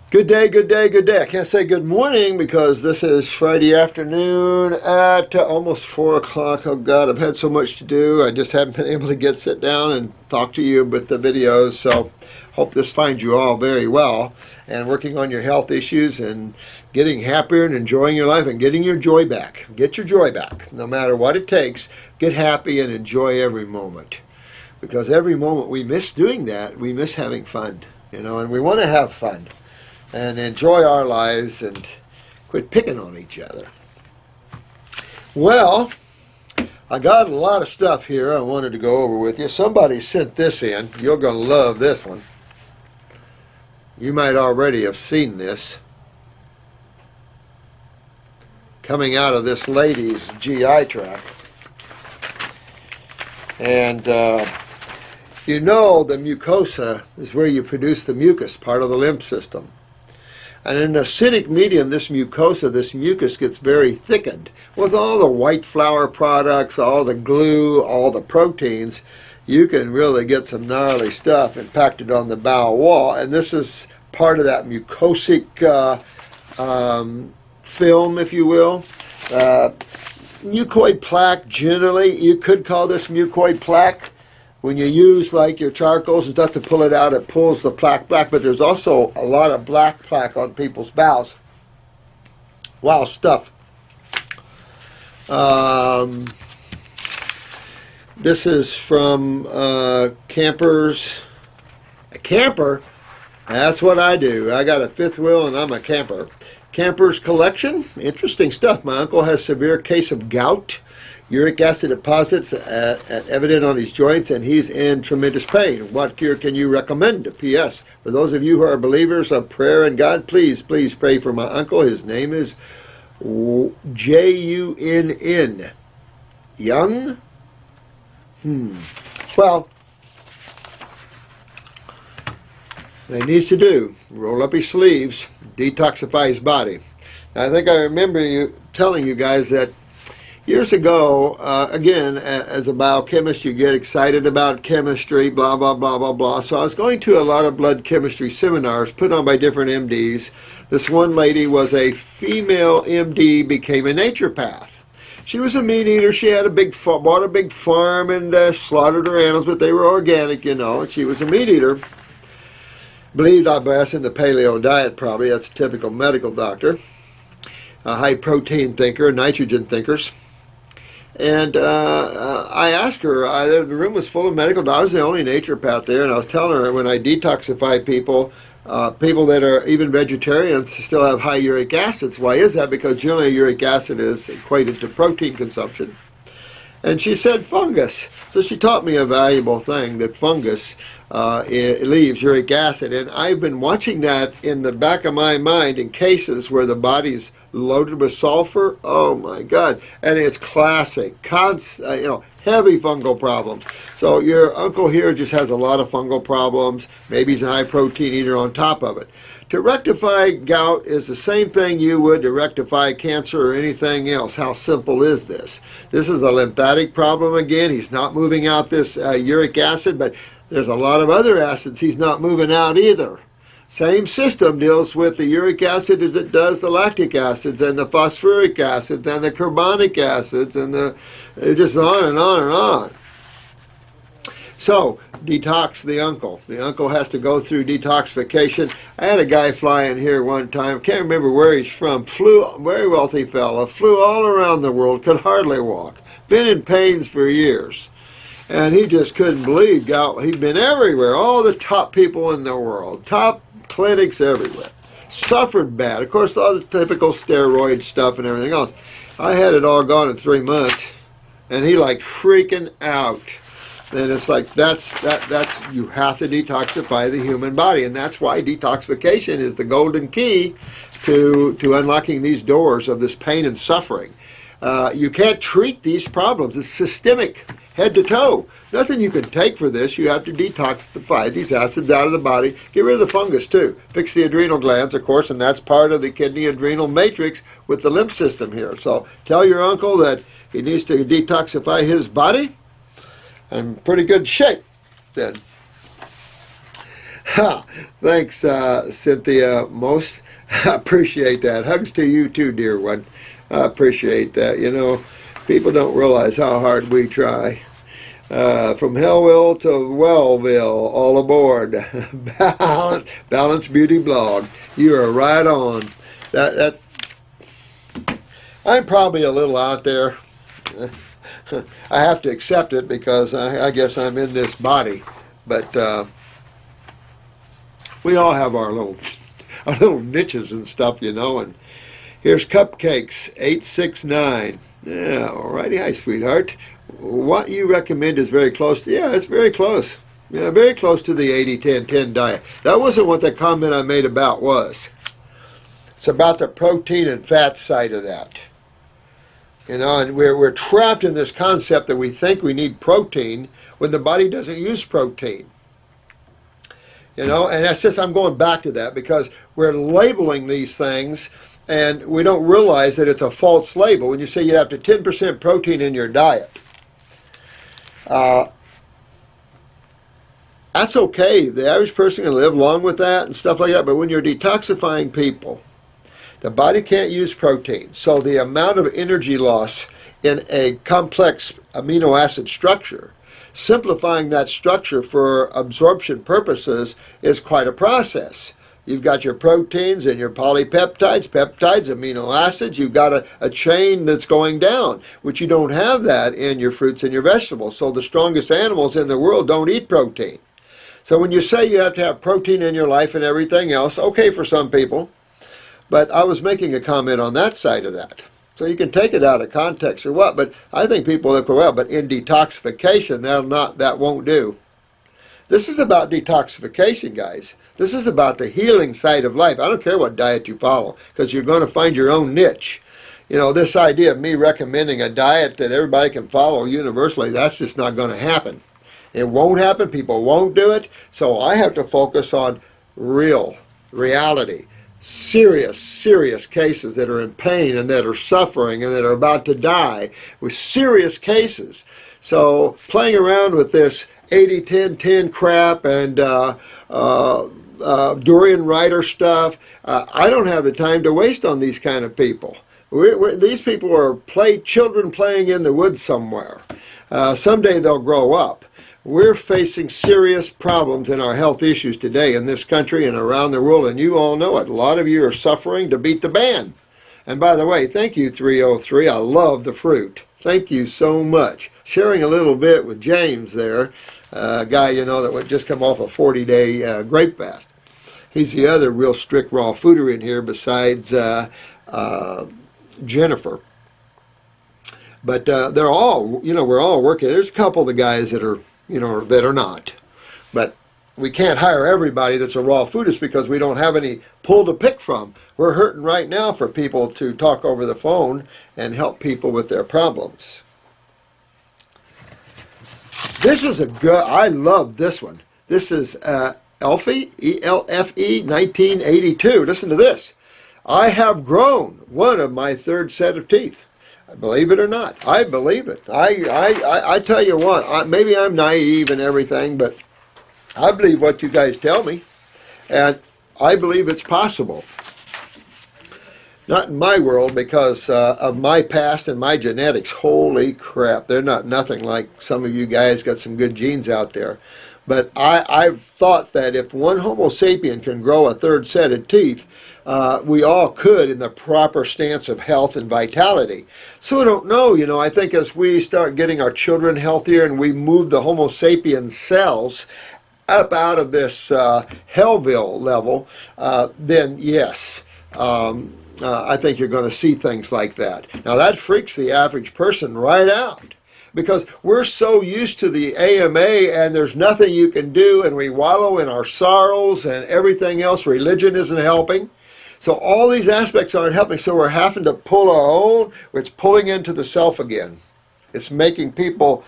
Good day, good day, good day. I can't say good morning because this is Friday afternoon at almost 4 o'clock. Oh God, I've had so much to do. I just haven't been able to sit down and talk to you with the videos. So hope this finds you all very well and working on your health issues and getting happier and enjoying your life and getting your joy back. Get your joy back. No matter what it takes, get happy and enjoy every moment. Because every moment we miss doing that, we miss having fun, and we want to have fun and enjoy our lives and quit picking on each other. Well, I got a lot of stuff here I wanted to go over with you. Somebody sent this in. You're going to love this one. You might already have seen this coming out of this lady's GI tract. And you know the mucosa is where you produce the mucus, part of the lymph system. And in an acidic medium, this mucosa, this mucus gets very thickened. With all the white flour products, all the glue, all the proteins, you can really get some gnarly stuff impacted on the bowel wall. And this is part of that mucosic film, if you will. Mucoid plaque, generally, you could call this mucoid plaque. When you use like your charcoals and stuff to pull it out, it pulls the plaque black, but there's also a lot of black plaque on people's bowels. Wow, stuff. This is from Campers. A camper? That's what I do. I got a fifth wheel and I'm a camper. Camper's Collection. Interesting stuff. My uncle has a severe case of gout. Uric acid deposits evident on his joints, and he's in tremendous pain. What cure can you recommend? P.S. For those of you who are believers of prayer and God, please pray for my uncle. His name is Junn. Young? Well, what he needs to do, roll up his sleeves, detoxify his body. Now, I think I remember telling you guys that years ago, again, as a biochemist, you get excited about chemistry, blah, blah, blah, blah, blah. So I was going to a lot of blood chemistry seminars put on by different MDs. This one lady was a female MD, became a naturopath. She was a meat eater. She had bought a big farm and slaughtered her animals, but they were organic, and she was a meat eater. Believed, I guess, in the paleo diet, probably. That's a typical medical doctor. A high protein thinker, nitrogen thinkers. And I asked her, the room was full of medical doctors. I was the only naturopath there, and I was telling her when I detoxify people, people that are even vegetarians still have high uric acids. Why is that? Because generally uric acid is equated to protein consumption. And she said fungus. So she taught me a valuable thing, that fungus it leaves uric acid. And I've been watching that in the back of my mind in cases where the body's loaded with sulfur. Oh my God. And it's classic, heavy fungal problems. So your uncle here just has a lot of fungal problems. Maybe he's a high protein eater on top of it. To rectify gout is the same thing you would to rectify cancer or anything else. How simple is this? This is a lymphatic problem again. He's not moving out this uric acid, but there's a lot of other acids he's not moving out either. Same system deals with the uric acid as it does the lactic acids and the phosphoric acids and the carbonic acids and just on and on and on. So, detox the uncle. The uncle has to go through detoxification. I had a guy fly in here one time, can't remember where he's from, very wealthy fellow, flew all around the world, could hardly walk, been in pains for years. And he just couldn't believe gout. He'd been everywhere, all the top people in the world, top clinics everywhere. Suffered bad. Of course, all the typical steroid stuff and everything else. I had it all gone in 3 months, and he like freaking out. And it's like that's you have to detoxify the human body, and that's why detoxification is the golden key to unlocking these doors of this pain and suffering. You can't treat these problems. It's systemic, head to toe. Nothing you can take for this. You have to detoxify these acids out of the body. Get rid of the fungus too. Fix the adrenal glands, of course, and that's part of the kidney adrenal matrix with the lymph system here. So tell your uncle that he needs to detoxify his body. I'm in pretty good shape then. Thanks, Cynthia. Most appreciate that. Hugs to you too, dear one. I appreciate that. You know, people don't realize how hard we try. From Hellville to Wellville, all aboard. Balance Beauty Blog. You are right on. That I'm probably a little out there. I have to accept it because I guess I'm in this body. But we all have our little niches and stuff, you know. And here's Cupcakes 869. Yeah, alrighty, hi, sweetheart. What you recommend is very close to, yeah, it's very close. Yeah, very close to the 80-10-10 diet. That wasn't what the comment I made about was. It's about the protein and fat side of that. You know, and we're trapped in this concept that we think we need protein when the body doesn't use protein. You know, and that's just, I'm going back to that because we're labeling these things and we don't realize that it's a false label. When you say you have to 10% protein in your diet, that's okay. The average person can live long with that and stuff like that. But when you're detoxifying people, the body can't use protein. So the amount of energy loss in a complex amino acid structure, simplifying that structure for absorption purposes is quite a process. You've got your proteins and your polypeptides, peptides, amino acids. You've got a chain that's going down, which you don't have that in your fruits and your vegetables. So the strongest animals in the world don't eat protein. So when you say you have to have protein in your life and everything else, okay for some people. But I was making a comment on that side of that. So you can take it out of context or what, but I think people look well. But in detoxification, that won't do. This is about detoxification, guys. This is about the healing side of life. I don't care what diet you follow, because you're going to find your own niche. You know, this idea of me recommending a diet that everybody can follow universally, that's just not going to happen. It won't happen. People won't do it. So I have to focus on reality. Serious cases that are in pain and that are suffering and that are about to die with serious cases. So playing around with this 80-10-10 crap and Dorian Ryder stuff, I don't have the time to waste on these kind of people. These people are children playing in the woods somewhere. Someday they'll grow up. We're facing serious problems in our health issues today in this country and around the world, and you all know it. A lot of you are suffering to beat the band. And by the way, thank you, 303. I love the fruit. Thank you so much. Sharing a little bit with James there, a guy, you know, that would just come off a 40-day grape fast. He's the other real strict raw fooder in here besides Jennifer. But they're all, you know, we're all working. There's a couple of the guys that are, you know, that are not. But we can't hire everybody that's a raw foodist because we don't have any pull to pick from. We're hurting right now for people to talk over the phone and help people with their problems. This is a good, I love this one. This is Elfie, E-L-F-E, 1982. Listen to this. I have grown one of my third set of teeth. Believe it or not, I believe it. I tell you what, maybe I'm naive and everything, but I believe what you guys tell me, and I believe it's possible. Not in my world because of my past and my genetics. Holy crap, they're nothing like some of you guys. Got some good genes out there. But I've thought that if one Homo sapien can grow a third set of teeth, we all could in the proper stance of health and vitality. So I don't know, you know, I think as we start getting our children healthier and we move the Homo sapien cells up out of this Hellville level, then yes, I think you're going to see things like that. Now that freaks the average person right out. Because we're so used to the AMA and there's nothing you can do and we wallow in our sorrows and everything else. Religion isn't helping. So all these aspects aren't helping. So we're having to pull our own. It's pulling into the self again. It's making people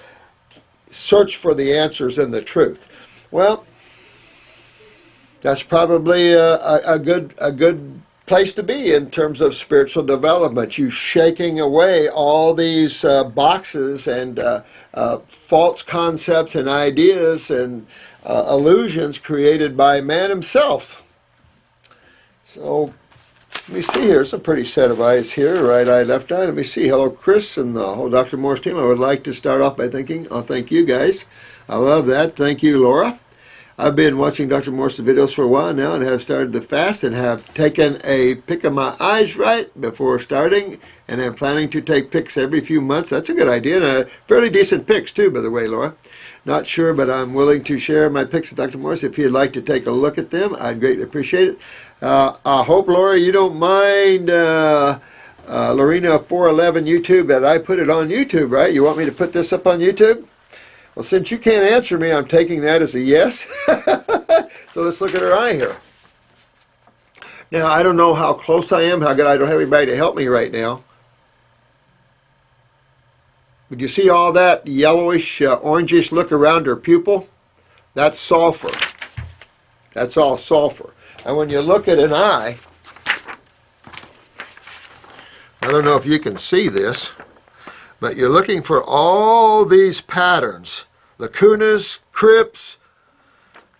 search for the answers and the truth. Well, that's probably a good place to be in terms of spiritual development. You shaking away all these boxes and false concepts and ideas and illusions created by man himself. So let me see here. It's a pretty set of eyes here. Right eye, left eye. Let me see. Hello, Chris and the whole Dr. Morse team. I would like to start off by thanking, thank you guys. I love that. Thank you, Laura. I've been watching Dr. Morse's videos for a while now and have started to fast and have taken a pic of my eyes right before starting, and I'm planning to take pics every few months. That's a good idea, and fairly decent pics too, by the way, Laura. Not sure, but I'm willing to share my pics with Dr. Morse. If you'd like to take a look at them, I'd greatly appreciate it. I hope, Laura, you don't mind Lorena 411 YouTube that I put it on YouTube, right? You want me to put this up on YouTube? Well, since you can't answer me, I'm taking that as a yes. So let's look at her eye here. Now, I don't know how close I am, how good. I don't have anybody to help me right now. But you see all that yellowish, orangish look around her pupil? That's sulfur. That's all sulfur. And when you look at an eye, I don't know if you can see this, but you're looking for all these patterns. Lacunas, crypts,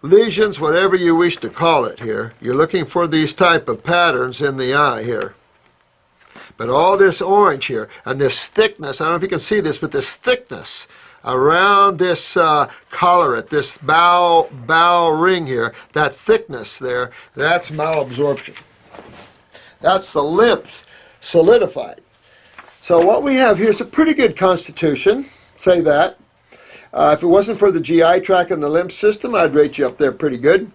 lesions, whatever you wish to call it here. You're looking for these type of patterns in the eye here. But all this orange here, and this thickness, I don't know if you can see this, but this thickness around this collarate, this bow ring here, that thickness there, that's malabsorption. That's the lymph solidified. So what we have here is a pretty good constitution, say that. If it wasn't for the GI tract and the lymph system, I'd rate you up there pretty good.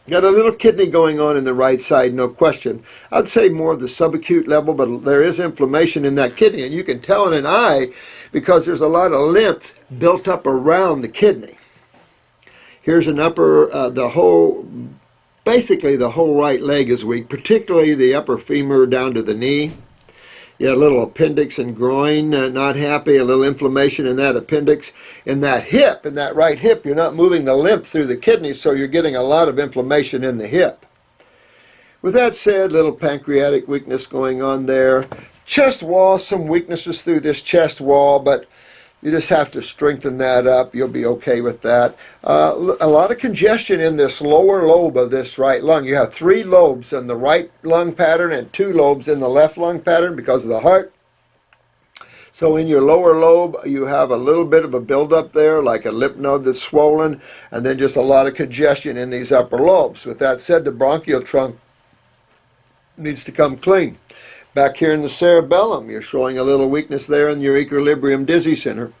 Got a little kidney going on in the right side, no question. I'd say more of the subacute level, but there is inflammation in that kidney, and you can tell in an eye because there's a lot of lymph built up around the kidney. Here's an upper, basically the whole right leg is weak, particularly the upper femur down to the knee. Yeah, a little appendix and groin, not happy, a little inflammation in that appendix. In that hip, in that right hip, you're not moving the lymph through the kidney, so you're getting a lot of inflammation in the hip. With that said, little pancreatic weakness going on there. Chest wall, some weaknesses through this chest wall, but you just have to strengthen that up. You'll be okay with that. A lot of congestion in this lower lobe of this right lung. You have 3 lobes in the right lung pattern and 2 lobes in the left lung pattern because of the heart. So in your lower lobe, you have a little bit of a buildup there, like a lymph node that's swollen, and then just a lot of congestion in these upper lobes. With that said, the bronchial trunk needs to come clean. Back here in the cerebellum, you're showing a little weakness there in your equilibrium dizzy center.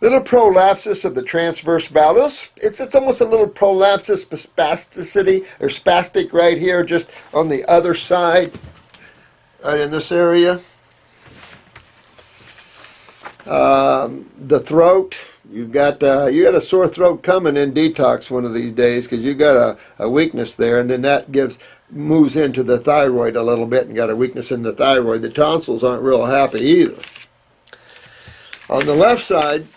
Little prolapsus of the transverse bowels. It's almost a little prolapsus spasticity, or spastic right here, just on the other side, right in this area. The throat. You got a sore throat coming in detox one of these days because you got a weakness there, and then that moves into the thyroid a little bit and got a weakness in the thyroid. The tonsils aren't real happy either. On the left side,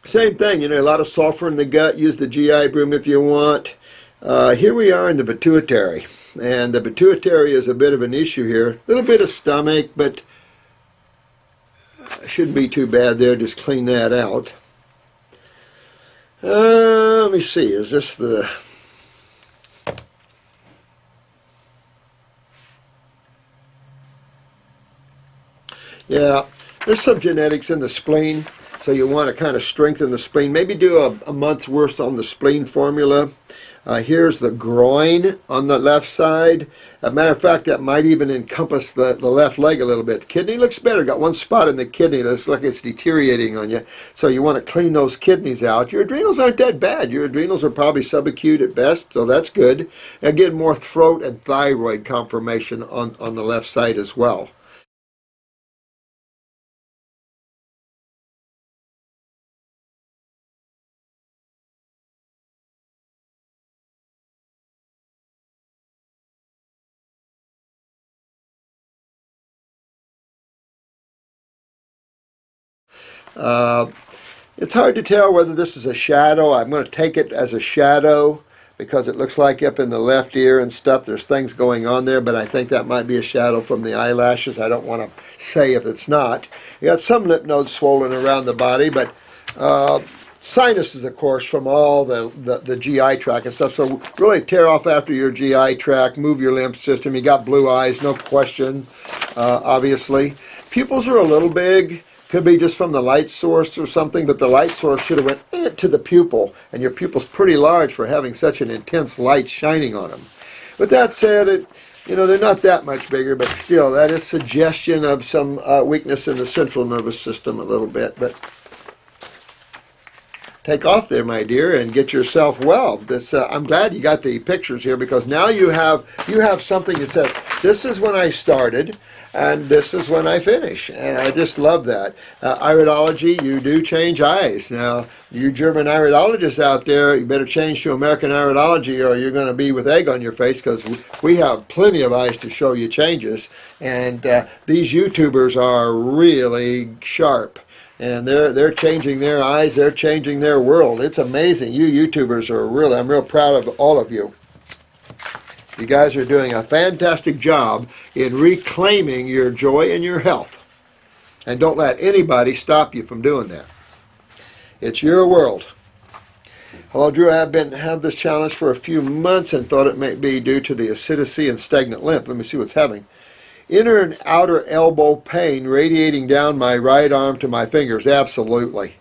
same thing, a lot of sulfur in the gut. Use the GI broom if you want. Here we are in the pituitary, and the pituitary is a bit of an issue here. A little bit of stomach, but shouldn't be too bad there. Just clean that out. Let me see, is this the... Yeah, there's some genetics in the spleen, so you want to kind of strengthen the spleen. Maybe do a month's worth on the spleen formula. Here's the groin on the left side. As a matter of fact, that might even encompass the left leg a little bit. The kidney looks better. Got one spot in the kidney that looks like it's deteriorating on you. So you want to clean those kidneys out. Your adrenals aren't that bad. Your adrenals are probably subacute at best, so that's good. Again, more throat and thyroid confirmation on the left side as well. It's hard to tell whether this is a shadow. I'm going to take it as a shadow because it looks like up in the left ear and stuff there's things going on there, but I think that might be a shadow from the eyelashes. I don't want to say if it's not. You got some lymph nodes swollen around the body, but sinuses, of course, from all the GI tract and stuff. So really tear off after your GI tract, move your lymph system. You got blue eyes, no question, obviously. Pupils are a little big. Could be just from the light source or something, but the light source should have went to the pupil, and your pupil's pretty large for having such an intense light shining on them. With that said, they're not that much bigger, but still, that is suggestion of some weakness in the central nervous system a little bit. But take off there, my dear, and get yourself well. I'm glad you got the pictures here, because now you have something that says, this is when I started, and this is when I finish. And I just love that. Iridology, you do change eyes. Now, you German iridologists out there, you better change to American iridology, or you're going to be with egg on your face, because we have plenty of eyes to show you changes. And these YouTubers are really sharp. And they're changing their eyes, they're changing their world. It's amazing. You YouTubers are really, I'm real proud of all of you. You guys are doing a fantastic job in reclaiming your joy and your health. And don't let anybody stop you from doing that. It's your world. Hello, Drew. I have this challenge for a few months and thought it may be due to the acidity and stagnant lymph. Let me see what's happening. Inner and outer elbow pain radiating down my right arm to my fingers. Absolutely.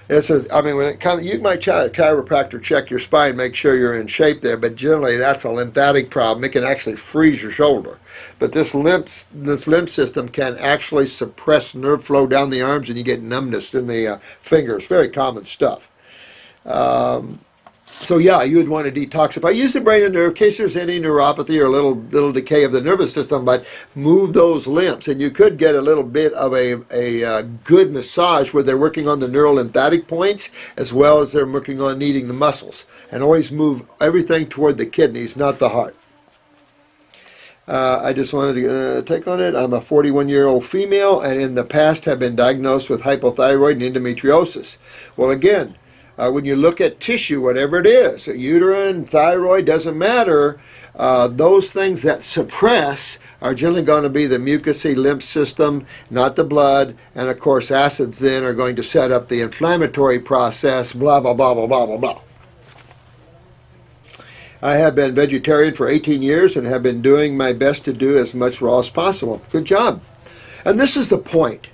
When it comes, you might try a chiropractor, check your spine, make sure you're in shape there, but generally that's a lymphatic problem. It can actually freeze your shoulder. But this lymph system can actually suppress nerve flow down the arms, and you get numbness in the fingers. Very common stuff. So yeah, you would want to detoxify. Use the brain and nerve in case there's any neuropathy or a little decay of the nervous system, but move those lymphs. And you could get a little bit of a good massage where they're working on the neurolymphatic points as well as they're working on kneading the muscles. And always move everything toward the kidneys, not the heart. I just wanted to take on it. I'm a 41-year-old female and in the past have been diagnosed with hypothyroid and endometriosis. Well, again, when you look at tissue, whatever it is, uterine, thyroid, doesn't matter, those things that suppress are generally going to be the mucousy lymph system, not the blood, and of course acids then are going to set up the inflammatory process, blah, blah, blah, blah, blah, blah, blah. I have been vegetarian for 18 years and have been doing my best to do as much raw as possible. Good job. And this is the point.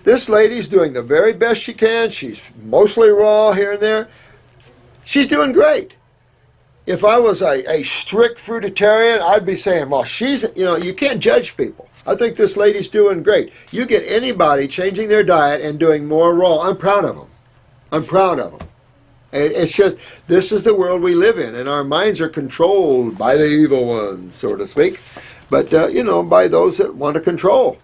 This lady's doing the very best she can. She's mostly raw here and there. She's doing great. If I was a strict fruitarian, I'd be saying, well, you can't judge people. I think this lady's doing great. You get anybody changing their diet and doing more raw, I'm proud of them. I'm proud of them. It's just, this is the world we live in, and our minds are controlled by the evil ones, so to speak. But, by those that want to control.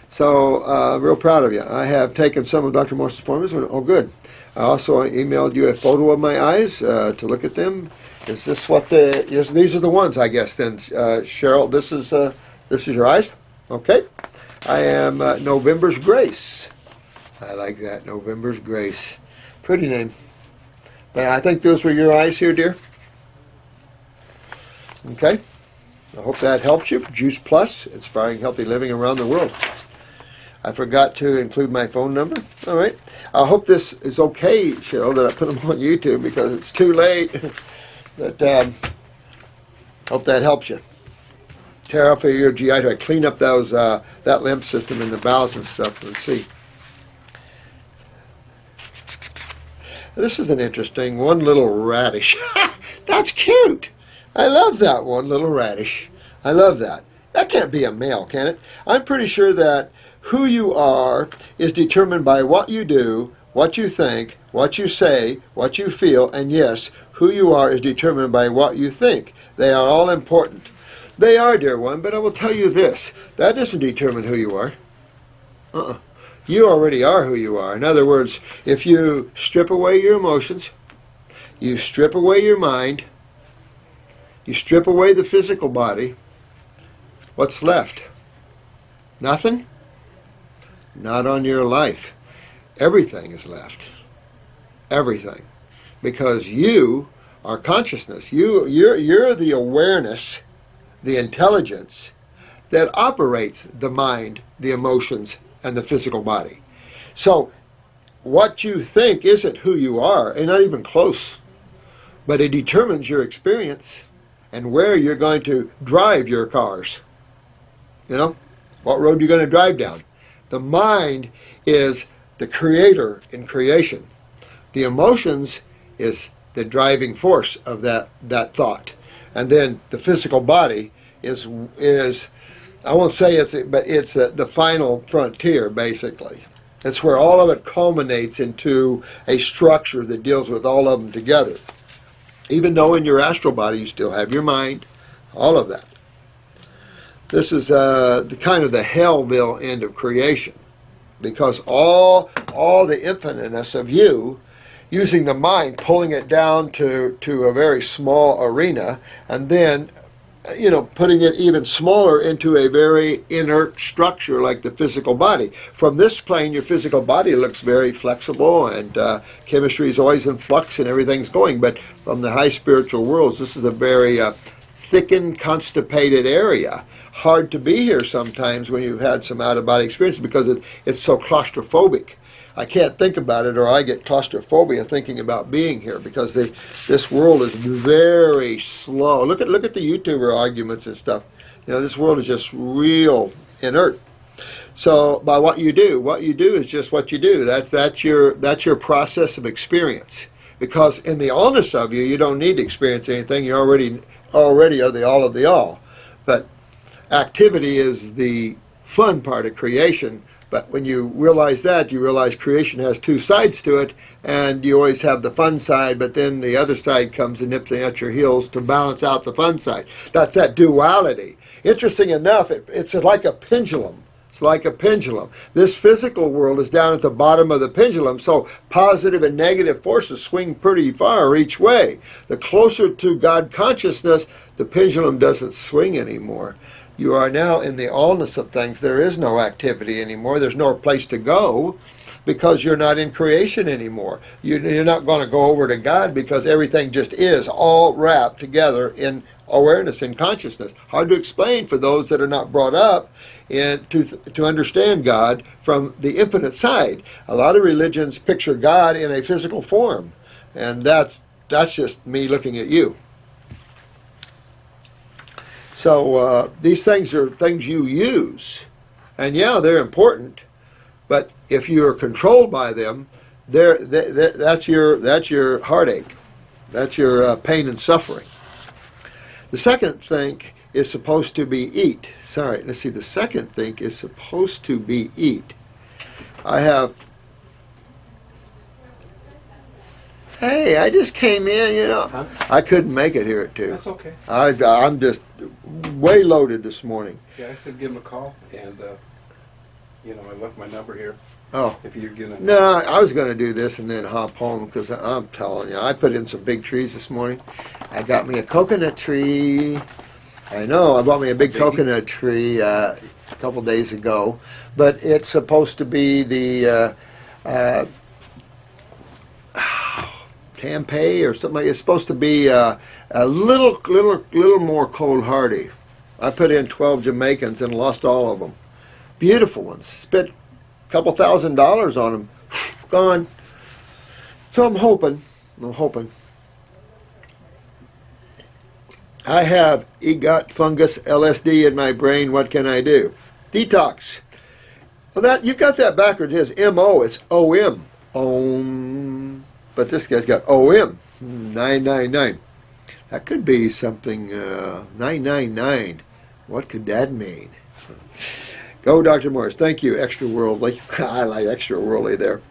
So, real proud of you. I have taken some of Dr. Morse's formulas. Oh, good. I also emailed you a photo of my eyes to look at them. Is this what these are the ones, I guess, then, Cheryl. This is your eyes? Okay. I am November's Grace. I like that, November's Grace. Pretty name. But I think those were your eyes here, dear. Okay. I hope that helps you. Juice Plus, inspiring healthy living around the world. I forgot to include my phone number. All right. I hope this is okay, Cheryl, that I put them on YouTube because it's too late. But hope that helps you. Tear off your GI tract. Clean up those that lymph system in the bowels and stuff. Let's see. This is an interesting one little radish. That's cute. I love that one little radish. I love that. That can't be a male, can it? I'm pretty sure that who you are is determined by what you do, what you think, what you say, what you feel, and yes, who you are is determined by what you think. They are all important. They are, dear one, but I will tell you this. That doesn't determine who you are. You already are who you are. In other words, if you strip away your emotions, you strip away your mind, you strip away the physical body, what's left? Nothing? Not on your life. Everything is left. Everything. Because you our consciousness. You're the awareness, the intelligence that operates the mind, the emotions, and the physical body. So what you think isn't who you are, and not even close, but it determines your experience and where you're going to drive your cars. You know, what road you're going to drive down. The mind is the creator in creation. The emotions is the driving force of that thought. And then the physical body is I won't say it's the final frontier, basically. That's where all of it culminates into a structure that deals with all of them together. Even though in your astral body you still have your mind, all of that. This is the kind of the Hellville end of creation, because all the infiniteness of you, using the mind, pulling it down to a very small arena, and then putting it even smaller into a very inert structure like the physical body. From this plane, your physical body looks very flexible, and chemistry is always in flux and everything's going. But from the high spiritual worlds, this is a very thickened, constipated area. Hard to be here sometimes when you've had some out-of-body experience, because it's so claustrophobic. I can't think about it, or I get claustrophobia thinking about being here, because this world is very slow. Look at the YouTuber arguments and stuff. This world is just real inert. So by what you do is just what you do. That's your process of experience. Because in the allness of you, you don't need to experience anything. You already are the all of the all. But activity is the fun part of creation. But when you realize that, you realize creation has two sides to it, and you always have the fun side, but then the other side comes and nips at your heels to balance out the fun side. That's that duality. Interesting enough, it's like a pendulum. It's like a pendulum. This physical world is down at the bottom of the pendulum, so positive and negative forces swing pretty far each way. The closer to God consciousness, the pendulum doesn't swing anymore. You are now in the allness of things. There is no activity anymore. There's no place to go, because you're not in creation anymore. You're not going to go over to God, because everything just is all wrapped together in awareness and consciousness. Hard to explain for those that are not brought up to understand God from the infinite side. A lot of religions picture God in a physical form, and that's just me looking at you. So these things are things you use, and yeah, they're important. But if you are controlled by them, that's your heartache, that's your pain and suffering. The second thing is supposed to be eat. Sorry, let's see. The second thing is supposed to be eat. Hey, I just came in, Huh? I couldn't make it here at 2. That's okay. I'm just way loaded this morning. Yeah, I said give him a call, and I left my number here. Oh. If you're gonna. No, I was going to do this and then hop home, because I'm telling you, I put in some big trees this morning. I got me a coconut tree. I know, I bought me a big coconut tree a couple days ago, but it's supposed to be the tempeh or something like that. It's supposed to be a little more cold hardy. I put in 12 Jamaicans and lost all of them. Beautiful ones. Spent a couple $1,000s on them. Gone. So I'm hoping. I have Gout fungus LSD in my brain. What can I do? Detox. Well, you've got that backwards. It is M-O. It's O-M. Om. But this guy's got OM, 999. That could be something, 999. What could that mean? Go, Dr. Morris. Thank you, extra worldly. I like extra worldly there.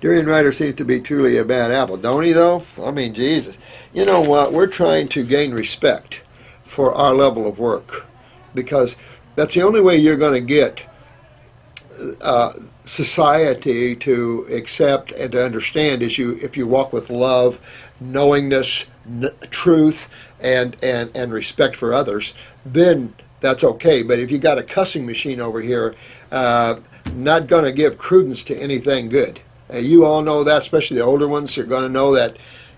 Durian Rider seems to be truly a bad apple, don't he, though? I mean, Jesus. You know what? We're trying to gain respect for our level of work, because that's the only way you're going to get society to accept and to understand is if you walk with love, knowingness, truth, and respect for others. Then that's okay. But if you got a cussing machine over here, not going to give credence to anything good. You all know that, especially the older ones are going to know that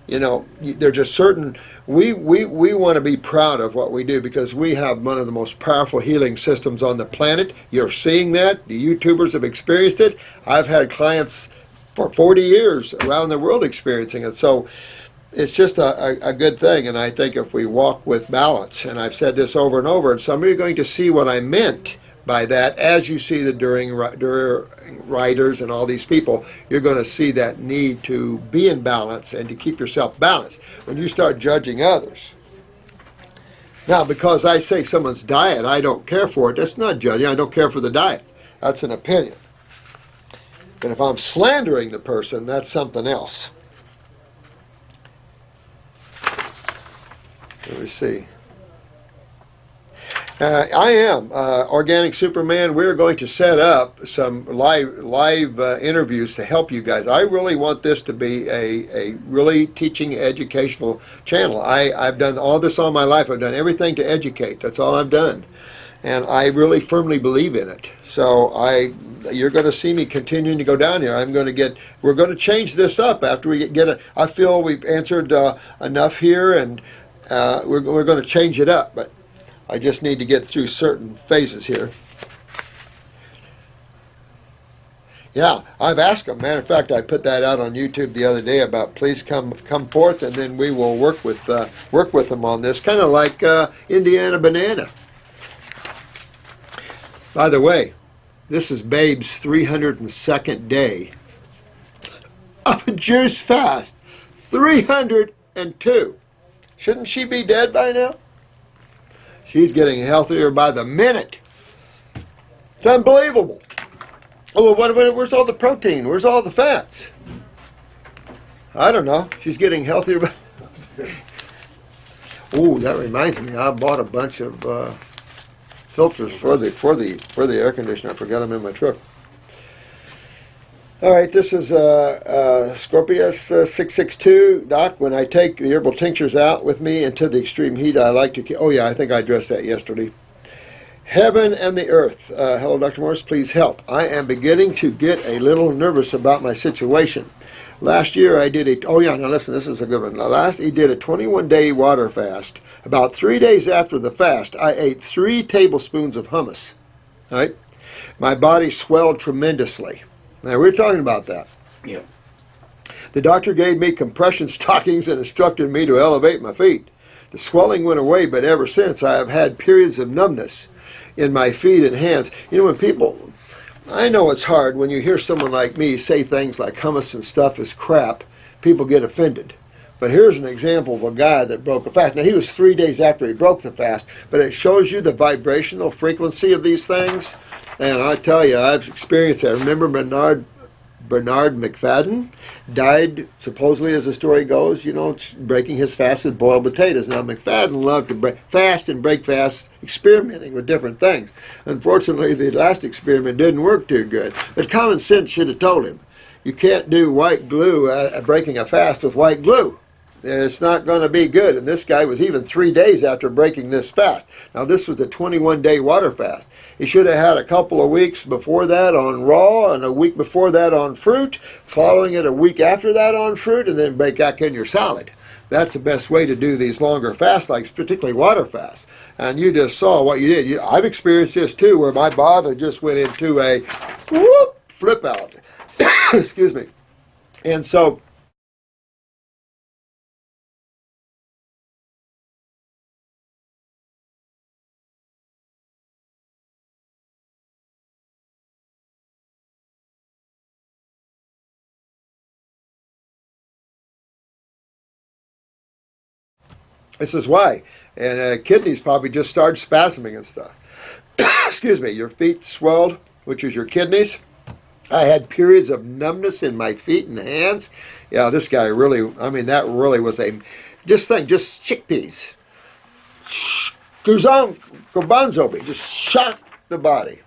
You know, they're just certain. We want to be proud of what we do because we have one of the most powerful healing systems on the planet. You're seeing that. The YouTubers have experienced it. I've had clients for 40 years around the world experiencing it. So it's just a good thing. And I think if we walk with balance, and I've said this over and over, and some of you are going to see what I meant by that as you see the during writers and all these people, you're going to see that need to be in balance and to keep yourself balanced when you start judging others. Now, because I say someone's diet, I don't care for it, that's not judging. I don't care for the diet. That's an opinion. But if I'm slandering the person, that's something else. Let me see. I am Organic Superman. We're going to set up some live interviews to help you guys. I really want this to be a really teaching, educational channel. I've done all this all my life. I've done everything to educate. That's all I've done. And I really firmly believe in it. So you're going to see me continuing to go down here. We're going to change this up after we I feel we've answered enough here, and we're going to change it up. But I just need to get through certain phases here. Yeah, I've asked them. Matter of fact, I put that out on YouTube the other day about please come forth, and then we will work with them on this, kind of like Indiana Banana. By the way, this is Babe's 302nd day of a juice fast. 302. Shouldn't she be dead by now? She's getting healthier by the minute. It's unbelievable. Oh, well, where's all the protein? Where's all the fats? I don't know. She's getting healthier. Oh, that reminds me. I bought a bunch of filters for the air conditioner. I forgot them in my truck. All right, this is Scorpius 662. Doc, when I take the herbal tinctures out with me into the extreme heat, I like to... Oh, yeah, I think I addressed that yesterday. Heaven and the earth. Hello, Dr. Morris, please help. I am beginning to get a little nervous about my situation. Last year I did a... Oh, yeah, now listen, this is a good one. He did a 21-day water fast. About 3 days after the fast, I ate 3 tablespoons of hummus. All right? My body swelled tremendously. Now, we're talking about that. Yeah. The doctor gave me compression stockings and instructed me to elevate my feet. The swelling went away, but ever since I have had periods of numbness in my feet and hands. You know, when people... I know it's hard when you hear someone like me say things like hummus and stuff is crap, people get offended. But here's an example of a guy that broke a fast. Now, he was 3 days after he broke the fast, but it shows you the vibrational frequency of these things. And I tell you, I've experienced that. Remember Bernard McFadden died, supposedly, as the story goes, you know, breaking his fast with boiled potatoes. Now, McFadden loved to fast and break fast, experimenting with different things. Unfortunately, the last experiment didn't work too good. But common sense should have told him, you can't do white glue, breaking a fast with white glue. It's not going to be good. And this guy was even 3 days after breaking this fast. Now, this was a 21-day water fast. He should have had a couple of weeks before that on raw and a week before that on fruit, following it a week after that on fruit, and then break back in your salad. That's the best way to do these longer fasts, like particularly water fasts. And you just saw what you did. I've experienced this too, where my body just went into a whoop, flip out. Excuse me. And so... This is why. And kidneys probably just started spasming and stuff. Excuse me, your feet swelled, which is your kidneys. I had periods of numbness in my feet and hands. Yeah, this guy really, I mean, that really was just chickpeas. Garbanzo beans, just shocked the body.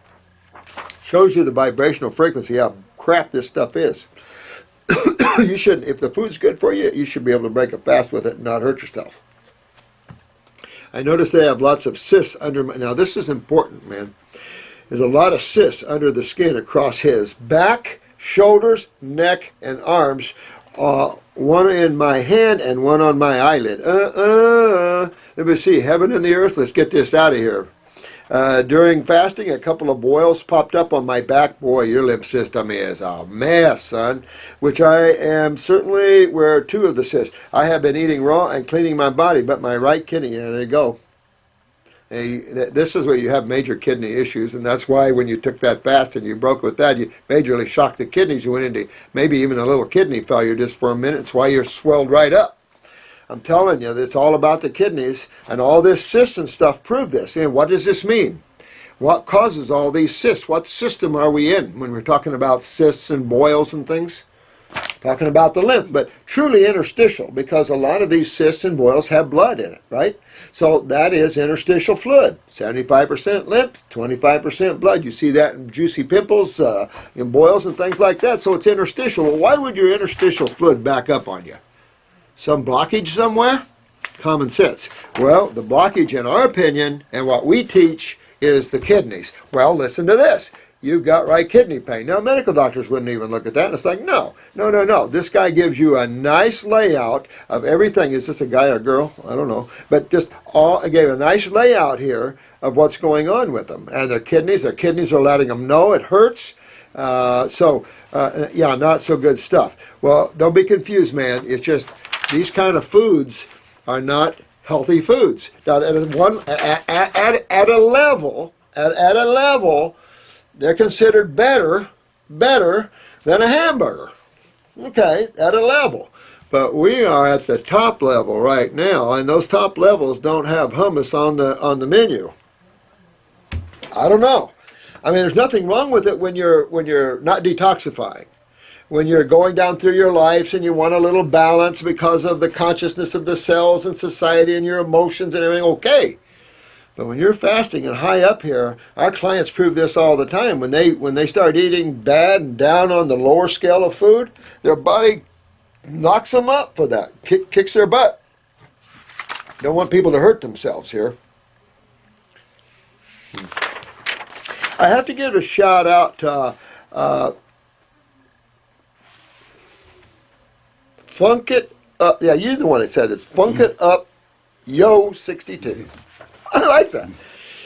Shows you the vibrational frequency, how crap this stuff is. You shouldn't, if the food's good for you, you should be able to break a fast with it and not hurt yourself. I noticed they have lots of cysts under my... Now, this is important, man. There's a lot of cysts under the skin across his back, shoulders, neck, and arms one in my hand and one on my eyelid. Let me see. Heaven and the earth. Let's get this out of here. During fasting, a couple of boils popped up on my back. Boy, your lymph system is a mess, son. Which I am certainly where two of the cysts. I have been eating raw and cleaning my body, but my right kidney, there you go. This is where you have major kidney issues, and that's why when you took that fast and you broke with that, you majorly shocked the kidneys. You went into maybe even a little kidney failure just for a minute. It's why you're swelled right up. I'm telling you, it's all about the kidneys, and all this cysts and stuff prove this. And what does this mean? What causes all these cysts? What system are we in when we're talking about cysts and boils and things? Talking about the lymph, but truly interstitial, because a lot of these cysts and boils have blood in it, right? So that is interstitial fluid. 75% lymph, 25% blood. You see that in juicy pimples, in boils and things like that. So it's interstitial. Well, why would your interstitial fluid back up on you? Some blockage somewhere? Common sense. Well, the blockage, in our opinion, and what we teach, is the kidneys. Well, listen to this. You've got right kidney pain. Now, medical doctors wouldn't even look at that. And it's like, no. This guy gives you a nice layout of everything. Is this a guy or a girl? I don't know. But just I gave a nice layout here of what's going on with them. And their kidneys are letting them know it hurts. Yeah, not so good stuff. Well, don't be confused, man. It's just these kind of foods are not healthy foods. Now, at a level, they're considered better than a hamburger. Okay, at a level. But we are at the top level right now, and those top levels don't have hummus on the menu. I don't know. I mean, there's nothing wrong with it when you're not detoxifying. When you're going down through your lives and you want a little balance because of the consciousness of the cells and society and your emotions and everything, okay. But when you're fasting and high up here, our clients prove this all the time. When they start eating bad and down on the lower scale of food, their body knocks them up for that, kicks their butt. Don't want people to hurt themselves here. I have to give a shout out to Funk It Up. Yeah, you're the one that said this. Funk It Up Yo 62. I like that.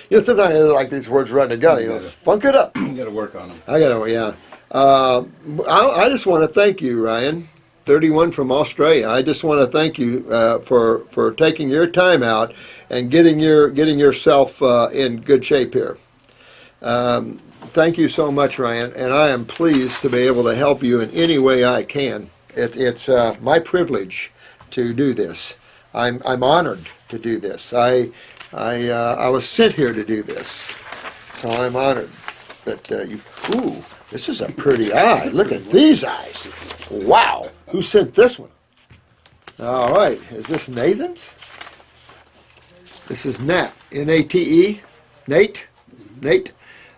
You know, sometimes I like these words running together. You know, funk it up. You got to work on them. I got to, yeah. I just want to thank you, Ryan, 31 from Australia. I just want to thank you for taking your time out and getting yourself in good shape here. Thank you so much, Ryan, and I am pleased to be able to help you in any way I can. It's my privilege to do this. I'm honored to do this. I was sent here to do this, so I'm honored that you. Ooh, this is a pretty eye. Look at these eyes. Wow, who sent this one? All right, is this Nathan's? This is Nat, N-A-T-E, Nate.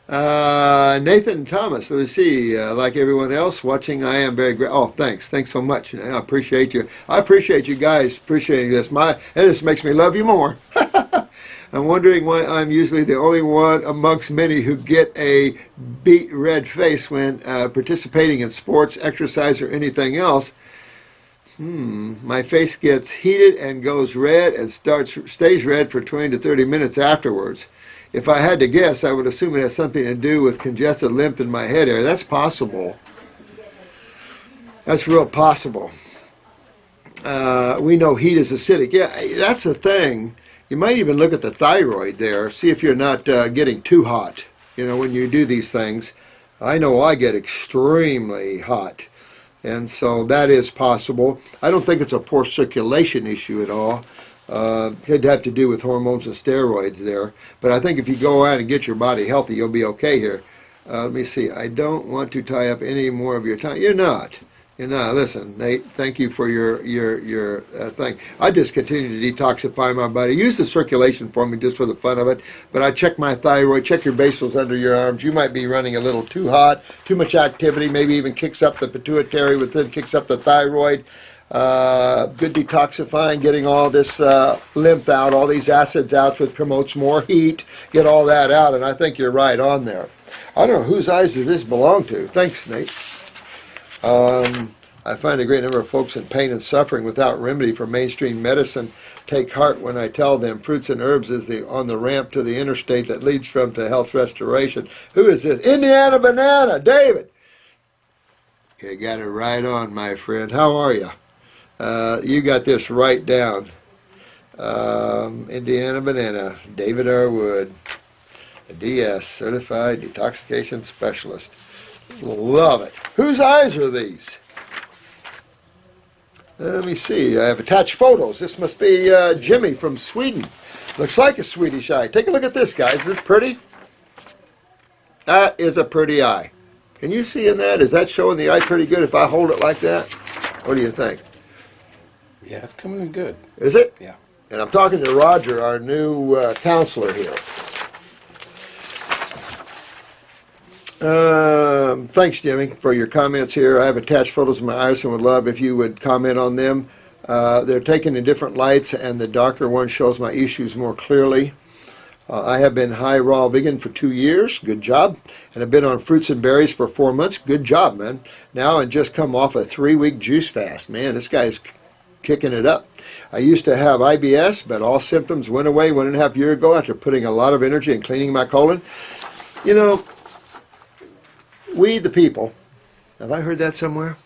Nathan Thomas, let me see, like everyone else watching, I am very grateful. Oh, thanks so much. I appreciate you. I appreciate you guys appreciating this. This makes me love you more. I'm wondering why I'm usually the only one amongst many who get a beet red face when participating in sports, exercise, or anything else. My face gets heated and goes red and stays red for 20 to 30 minutes afterwards. If I had to guess, I would assume it has something to do with congested lymph in my head area. That's possible. That's real possible. We know heat is acidic. Yeah, that's the thing. You might even look at the thyroid there, see if you're not getting too hot, when you do these things. I know I get extremely hot, and so that is possible. I don't think it's a poor circulation issue at all. It'd have to do with hormones and steroids there. But I think if you go out and get your body healthy, you'll be okay here. Let me see. I don't want to tie up any more of your time. You're not. Listen, Nate, thank you for your thing. I just continue to detoxify my body. Use the circulation for me just for the fun of it. But I check my thyroid, check your basals under your arms. You might be running a little too hot, too much activity, maybe even kicks up the pituitary, which then kicks up the thyroid. Good detoxifying, getting all this lymph out, all these acids out, which promotes more heat, get all that out, and I think you're right on there. I don't know, whose eyes does this belong to? Thanks, Nate. I find a great number of folks in pain and suffering without remedy for mainstream medicine take heart when I tell them fruits and herbs is on the ramp to the interstate that leads from to health restoration. Who is this? Indiana Banana, David. You got it right on, my friend. How are you? You got this right down. Indiana Banana, David R. Wood, a DS, Certified Detoxification Specialist. Love it. Whose eyes are these? Let me see. I have attached photos. This must be Jimmy from Sweden. Looks like a Swedish eye. Take a look at this, guys. Is this pretty? That is a pretty eye. Can you see in that? Is that showing the eye pretty good if I hold it like that? What do you think? Yeah, it's coming in good. Is it? Yeah. And I'm talking to Roger, our new counselor here. Thanks, Jimmy, for your comments here. I have attached photos of my eyes and would love if you would comment on them. They're taken in different lights, and the darker one shows my issues more clearly. I have been high raw vegan for 2 years. Good job. And I've been on fruits and berries for 4 months. Good job, man. Now and just come off a 3-week juice fast. Man, this guy's kicking it up. I used to have IBS, but all symptoms went away 1.5 years ago after putting a lot of energy in cleaning my colon. You know, we the people, have I heard that somewhere?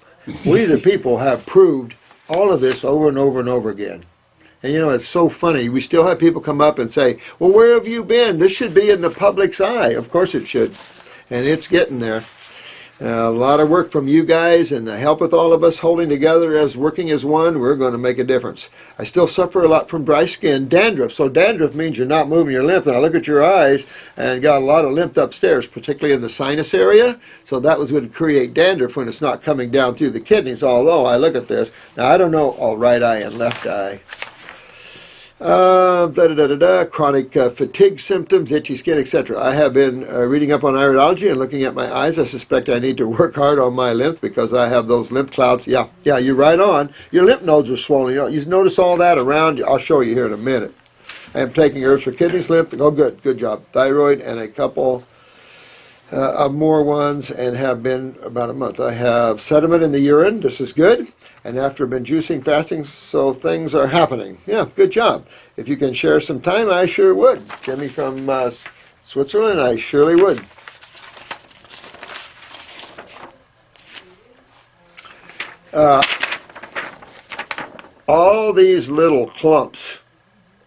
We the people have proved all of this over and over and over again. And you know, it's so funny. We still have people come up and say, well, where have you been? This should be in the public's eye. Of course it should. And it's getting there. A lot of work from you guys and the help with all of us holding together as working as one, we're going to make a difference. I still suffer a lot from dry skin, dandruff. So dandruff means you're not moving your lymph. And I look at your eyes and got a lot of lymph upstairs, particularly in the sinus area. So that was going to create dandruff when it's not coming down through the kidneys. Although I look at this, now I don't know, right eye and left eye. Chronic fatigue symptoms, itchy skin, etc. I have been reading up on iridology and looking at my eyes. I suspect I need to work hard on my lymph because I have those lymph clouds. Yeah, you're right on. Your lymph nodes are swollen. You notice all that around you. I'll show you here in a minute. I am taking herbs for kidneys, lymph. Oh, good job. Thyroid and a couple of more ones, and have been about a month. I have sediment in the urine. This is good. And after I've been juicing, fasting, so things are happening. Yeah, good job. If you can share some time, I sure would. Jimmy from Switzerland, I surely would. All these little clumps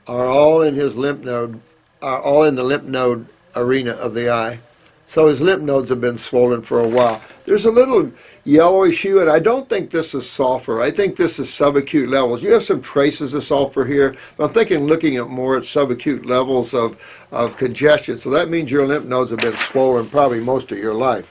are all in his lymph node, are all in the lymph node arena of the eye. So his lymph nodes have been swollen for a while. There's a little yellowish hue, and I don't think this is sulfur. I think this is subacute levels. You have some traces of sulfur here, but I'm thinking looking at more at subacute levels of congestion. So that means your lymph nodes have been swollen probably most of your life.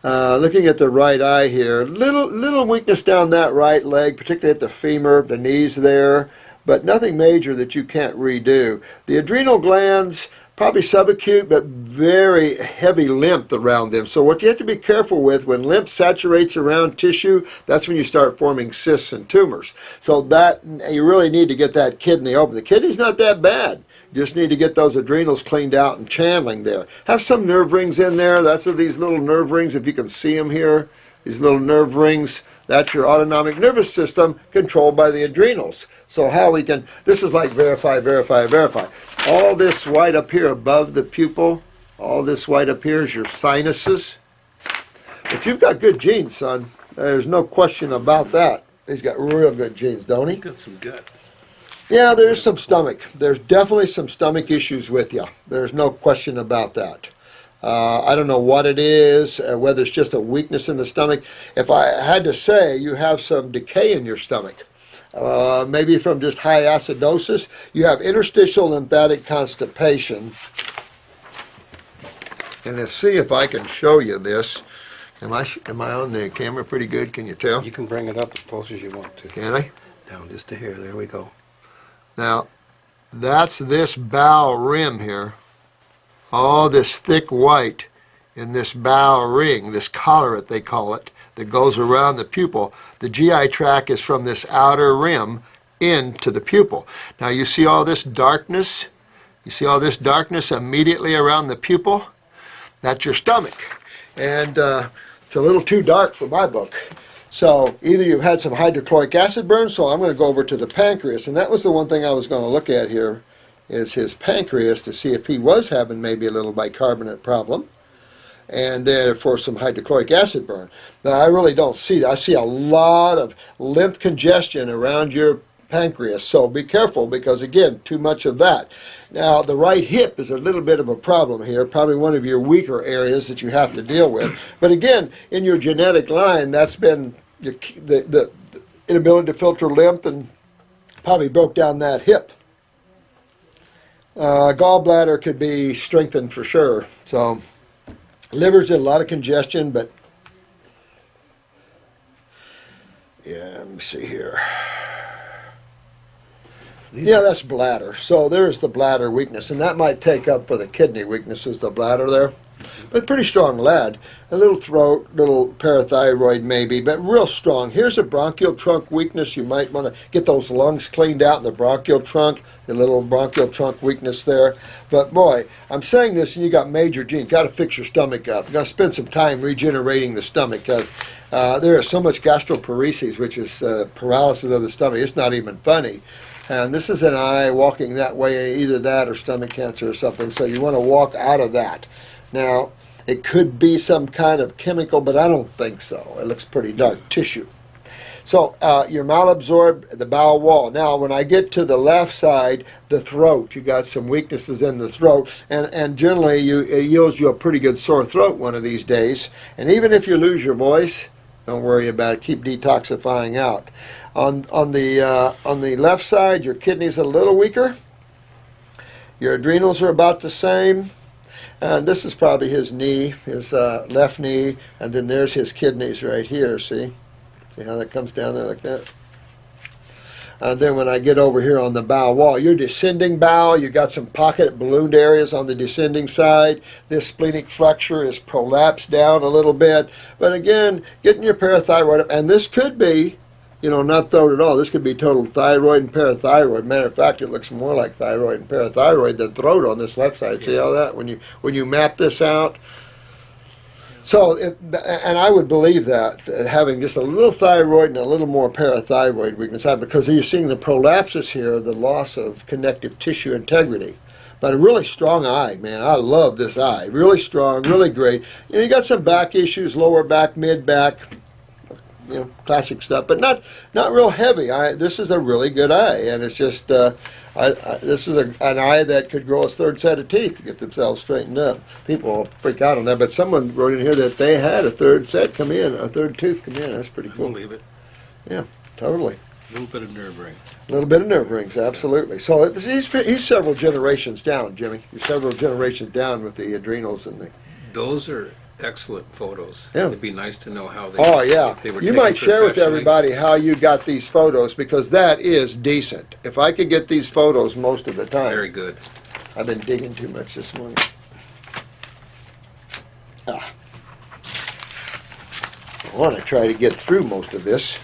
Looking at the right eye here, little weakness down that right leg, particularly at the femur, the knees there, but nothing major that you can't redo. The adrenal glands, probably subacute, but very heavy lymph around them. So what you have to be careful with, when lymph saturates around tissue, that's when you start forming cysts and tumors. So that you really need to get that kidney open. The kidney's not that bad. You just need to get those adrenals cleaned out and channeling there. Have some nerve rings in there. That's these little nerve rings, if you can see them here. These little nerve rings. That's your autonomic nervous system controlled by the adrenals. So how we can, this is like verify. All this white up here above the pupil, all this white up here is your sinuses. But you've got good genes, son. There's no question about that. He's got real good genes, don't he? Got some gut. Yeah, there's some stomach. There's definitely some stomach issues with you. There's no question about that. I don't know what it is, whether it's just a weakness in the stomach. If I had to say, you have some decay in your stomach. Maybe from just high acidosis. You have interstitial lymphatic constipation. And let's see if I can show you this. Am I on the camera pretty good? Can you tell? You can bring it up as close as you want to. Can I? Down just to here. There we go. Now, that's this bow rim here. All this thick white in this bow ring, this collarette they call it, that goes around the pupil. The GI tract is from this outer rim into the pupil. Now you see all this darkness? You see all this darkness immediately around the pupil? That's your stomach. And it's a little too dark for my book. So either you've had some hydrochloric acid burn, so I'm going to go over to the pancreas, and that was the one thing I was going to look at here, is his pancreas to see if he was having maybe a little bicarbonate problem, and therefore some hydrochloric acid burn. Now I really don't see that. I see a lot of lymph congestion around your pancreas, so be careful, because again, too much of that. Now the right hip is a little bit of a problem here, probably one of your weaker areas that you have to deal with. But again, in your genetic line, that's been the inability to filter lymph, and probably broke down that hip. Gallbladder could be strengthened for sure. So liver's did a lot of congestion, but yeah, let me see here. Yeah, that's bladder. So there's the bladder weakness, and that might take up for the kidney weaknesses, the bladder there. But pretty strong lad. A little throat, little parathyroid maybe, but real strong. Here's a bronchial trunk weakness. You might want to get those lungs cleaned out in the bronchial trunk, the little bronchial trunk weakness there. But boy, I'm saying this, and you got major genes. Got to fix your stomach up. Got to spend some time regenerating the stomach, because there is so much gastroparesis, which is paralysis of the stomach. It's not even funny. And this is an eye walking that way, either that or stomach cancer or something. So you want to walk out of that. Now, it could be some kind of chemical, but I don't think so. It looks pretty dark tissue. So you're malabsorbed, the bowel wall. Now, when I get to the left side, the throat, you got some weaknesses in the throat, and generally it yields you a pretty good sore throat one of these days. And even if you lose your voice, don't worry about it. Keep detoxifying out. On the left side, your kidneys are a little weaker. Your adrenals are about the same. And this is probably his knee, his left knee, and then there's his kidneys right here, see? See how that comes down there like that? And then when I get over here on the bowel wall, your descending bowel, you got some pocket ballooned areas on the descending side. This splenic flexure is prolapsed down a little bit. But again, getting your parathyroid up, and this could be, you know, not throat at all. This could be total thyroid and parathyroid. Matter of fact, it looks more like thyroid and parathyroid than throat on this left side. See how that, when you map this out? So, and I would believe that, having just a little thyroid and a little more parathyroid weakness, because you're seeing the prolapses here, the loss of connective tissue integrity. But a really strong eye, man. I love this eye. Really strong, really great. You know, you got some back issues, lower back, mid back, you know, classic stuff, but not real heavy. This is a really good eye, and it's just this is an eye that could grow a third set of teeth to get themselves straightened up. People freak out on that, but someone wrote in here that they had a third set come in, a third tooth come in. That's pretty cool. I believe it. Yeah, totally. A little bit of nerve ring. A little bit of nerve rings, absolutely. So he's several generations down, Jimmy. He's several generations down with the adrenals and the. Those are excellent photos. Yeah. It'd be nice to know how they. Oh yeah. If they were You taken might share with professionally. everybody how you got these photos, because that is decent. If I could get these photos most of the time. Very good. I've been digging too much this morning. I want to try to get through most of this.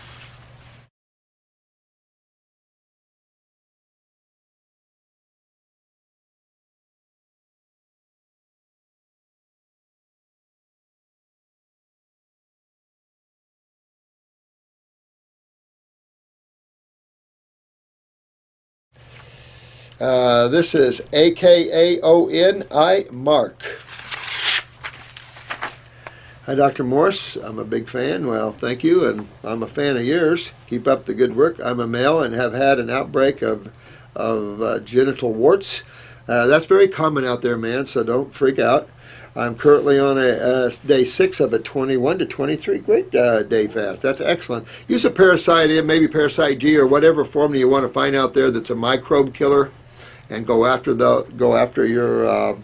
This is AKAONI Mark. Hi, Dr. Morse. I'm a big fan. Well, thank you, and I'm a fan of yours. Keep up the good work. I'm a male and have had an outbreak of genital warts. That's very common out there, man, so don't freak out. I'm currently on a day 6 of a 21 to 23 great day fast. That's excellent. Use a Parasite M, maybe Parasite G, or whatever formula you want to find out there that's a microbe killer, and go after your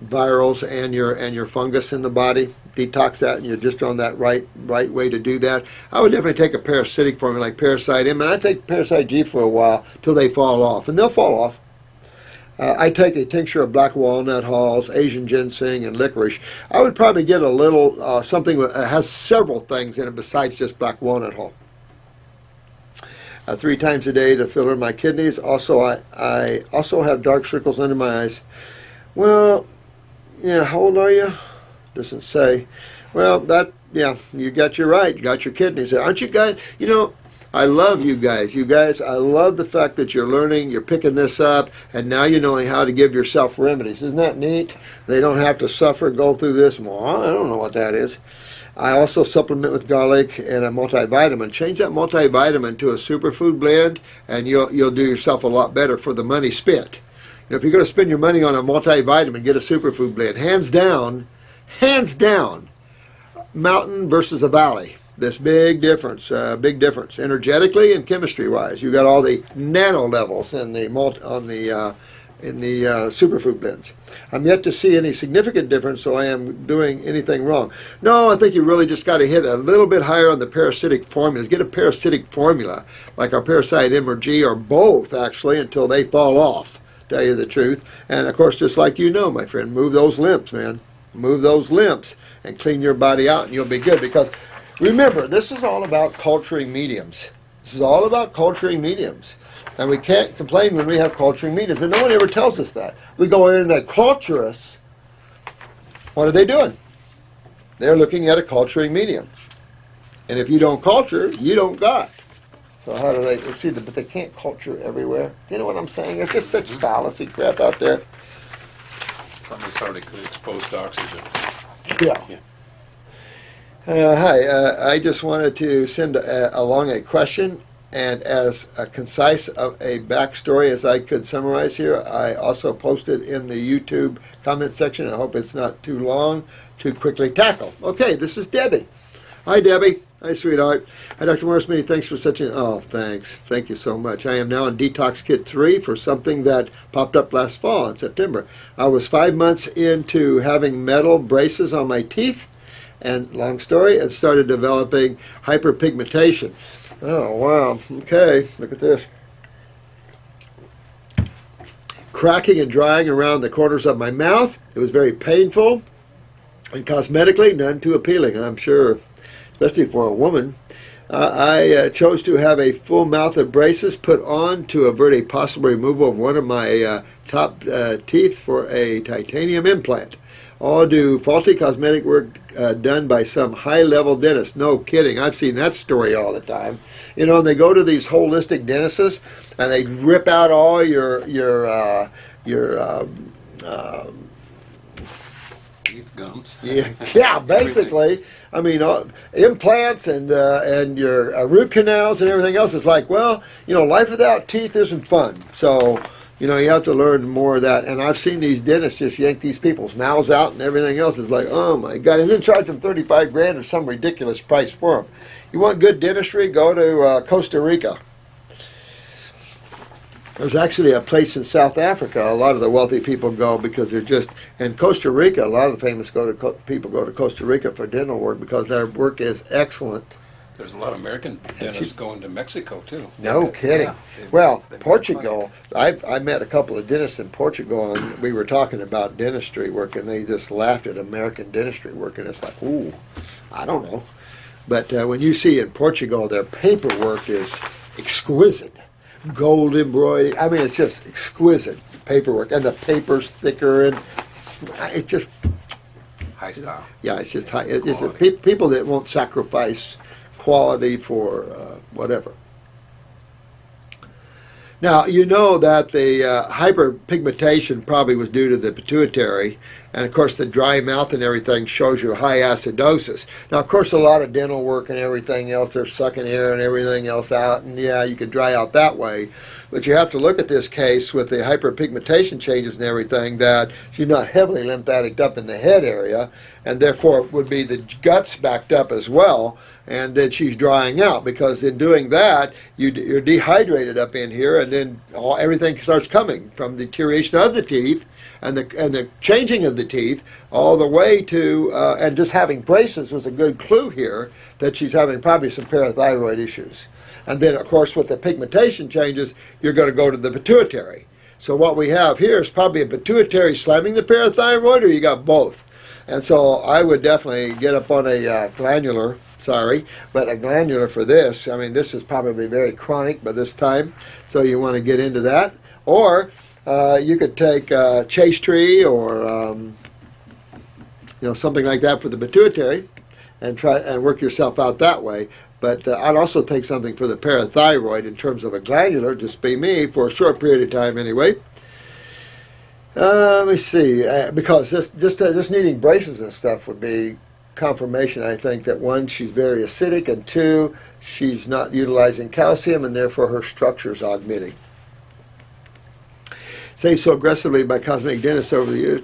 virals and your fungus in the body. Detox that, and you're just on that right way to do that. I would definitely take a parasitic formula like Parasite M, and I take Parasite G for a while till they fall off, and they'll fall off. I take a tincture of black walnut hulls, Asian ginseng, and licorice. I would probably get a little something that has several things in it besides just black walnut hull. 3 times a day to filter my kidneys. Also, I also have dark circles under my eyes. Well, yeah, how old are you? Doesn't say. Well, yeah, you got your right. You got your kidneys there. Aren't you guys, I love you guys. You guys, I love the fact that you're learning, you're picking this up, and now you're knowing how to give yourself remedies. Isn't that neat? They don't have to suffer, go through this. Well, I don't know what that is. I also supplement with garlic and a multivitamin. Change that multivitamin to a superfood blend, and you'll do yourself a lot better for the money spent. If you're going to spend your money on a multivitamin, get a superfood blend. Hands down, mountain versus a valley. This big difference, energetically and chemistry-wise. You got all the nano levels in the superfood blends. I'm yet to see any significant difference, so I am doing anything wrong. No, I think you really just got to hit a little bit higher on the parasitic formulas. Get a parasitic formula, like our Parasite M or G, or both, actually, until they fall off, tell you the truth. And, of course, just like my friend, move those lymphs, man. Move those lymphs and clean your body out, and you'll be good. Because, remember, this is all about culturing mediums. This is all about culturing mediums. And we can't complain when we have culturing mediums. And no one ever tells us that. We go in and they culture us. What are they doing? They're looking at a culturing medium. And if you don't culture, you don't got. So how do they see that? But they can't culture everywhere. You know what I'm saying? It's just such fallacy crap out there. Somebody's already exposed to oxygen. Yeah. Hi, I just wanted to send along a question, and as concise of a backstory as I could summarize here, I also posted in the YouTube comment section. I hope it's not too long to quickly tackle. Okay, this is Debbie. Hi, Debbie. Hi, sweetheart. Hi, Dr. Morris. Many thanks for such an... Oh, thanks. Thank you so much. I am now on Detox Kit 3 for something that popped up last fall in September. I was 5 months into having metal braces on my teeth, and long story, and started developing hyperpigmentation. Oh, wow. Okay, look at this. Cracking and drying around the corners of my mouth. It was very painful, and cosmetically, none too appealing, I'm sure, especially for a woman. I chose to have a full mouth of braces put on to avert a possible removal of one of my top teeth for a titanium implant. All due faulty cosmetic work done by some high-level dentist. No kidding. I've seen that story all the time. And they go to these holistic dentists, and they rip out all your Teeth gums. Yeah, basically. I mean, implants and your root canals and everything else. Is like, well, life without teeth isn't fun. So, you have to learn more of that. And I've seen these dentists just yank these people's mouths out and everything else. Is like, oh my God. And then charge them $35,000 or some ridiculous price for them. You want good dentistry? Go to Costa Rica. There's actually a place in South Africa. A lot of the wealthy people go because they're just, and Costa Rica, a lot of the famous people go to Costa Rica for dental work because their work is excellent. There's a lot of American dentists going to Mexico, too. No kidding. Well, Portugal, I met a couple of dentists in Portugal, and we were talking about dentistry work, and they just laughed at American dentistry work, and it's like, ooh, I don't know. But when you see in Portugal, their paperwork is exquisite. Gold embroidery. I mean, it's just exquisite paperwork, and the paper's thicker, and it's just high style. Yeah, it's just high. It's people that won't sacrifice quality for whatever. Now, you know that the hyperpigmentation probably was due to the pituitary, and of course the dry mouth and everything shows you high acidosis. Now, of course, a lot of dental work and everything else, they're sucking air and everything else out, and yeah, you could dry out that way. But you have to look at this case with the hyperpigmentation changes and everything, that she's not heavily lymphatic up in the head area, and therefore it would be the guts backed up as well, and then she's drying out, because in doing that, you're dehydrated up in here, and then everything starts coming from the deterioration of the teeth and the changing of the teeth all the way to, and just having braces was a good clue here that she's having probably some parathyroid issues. And then, of course, with the pigmentation changes, you're going to go to the pituitary. So what we have here is probably a pituitary slamming the parathyroid, or you got both. And so I would definitely get up on a glandular for this. I mean, this is probably very chronic by this time, so you want to get into that. Or you could take chase tree or something like that for the pituitary. and try and work yourself out that way. But I'd also take something for the parathyroid in terms of a glandular, just be me, for a short period of time anyway. Let me see, because just needing braces and stuff would be confirmation, I think, that one, she's very acidic, and two, she's not utilizing calcium, and therefore her structure is augmenting. Saved so aggressively by cosmetic dentists over the years.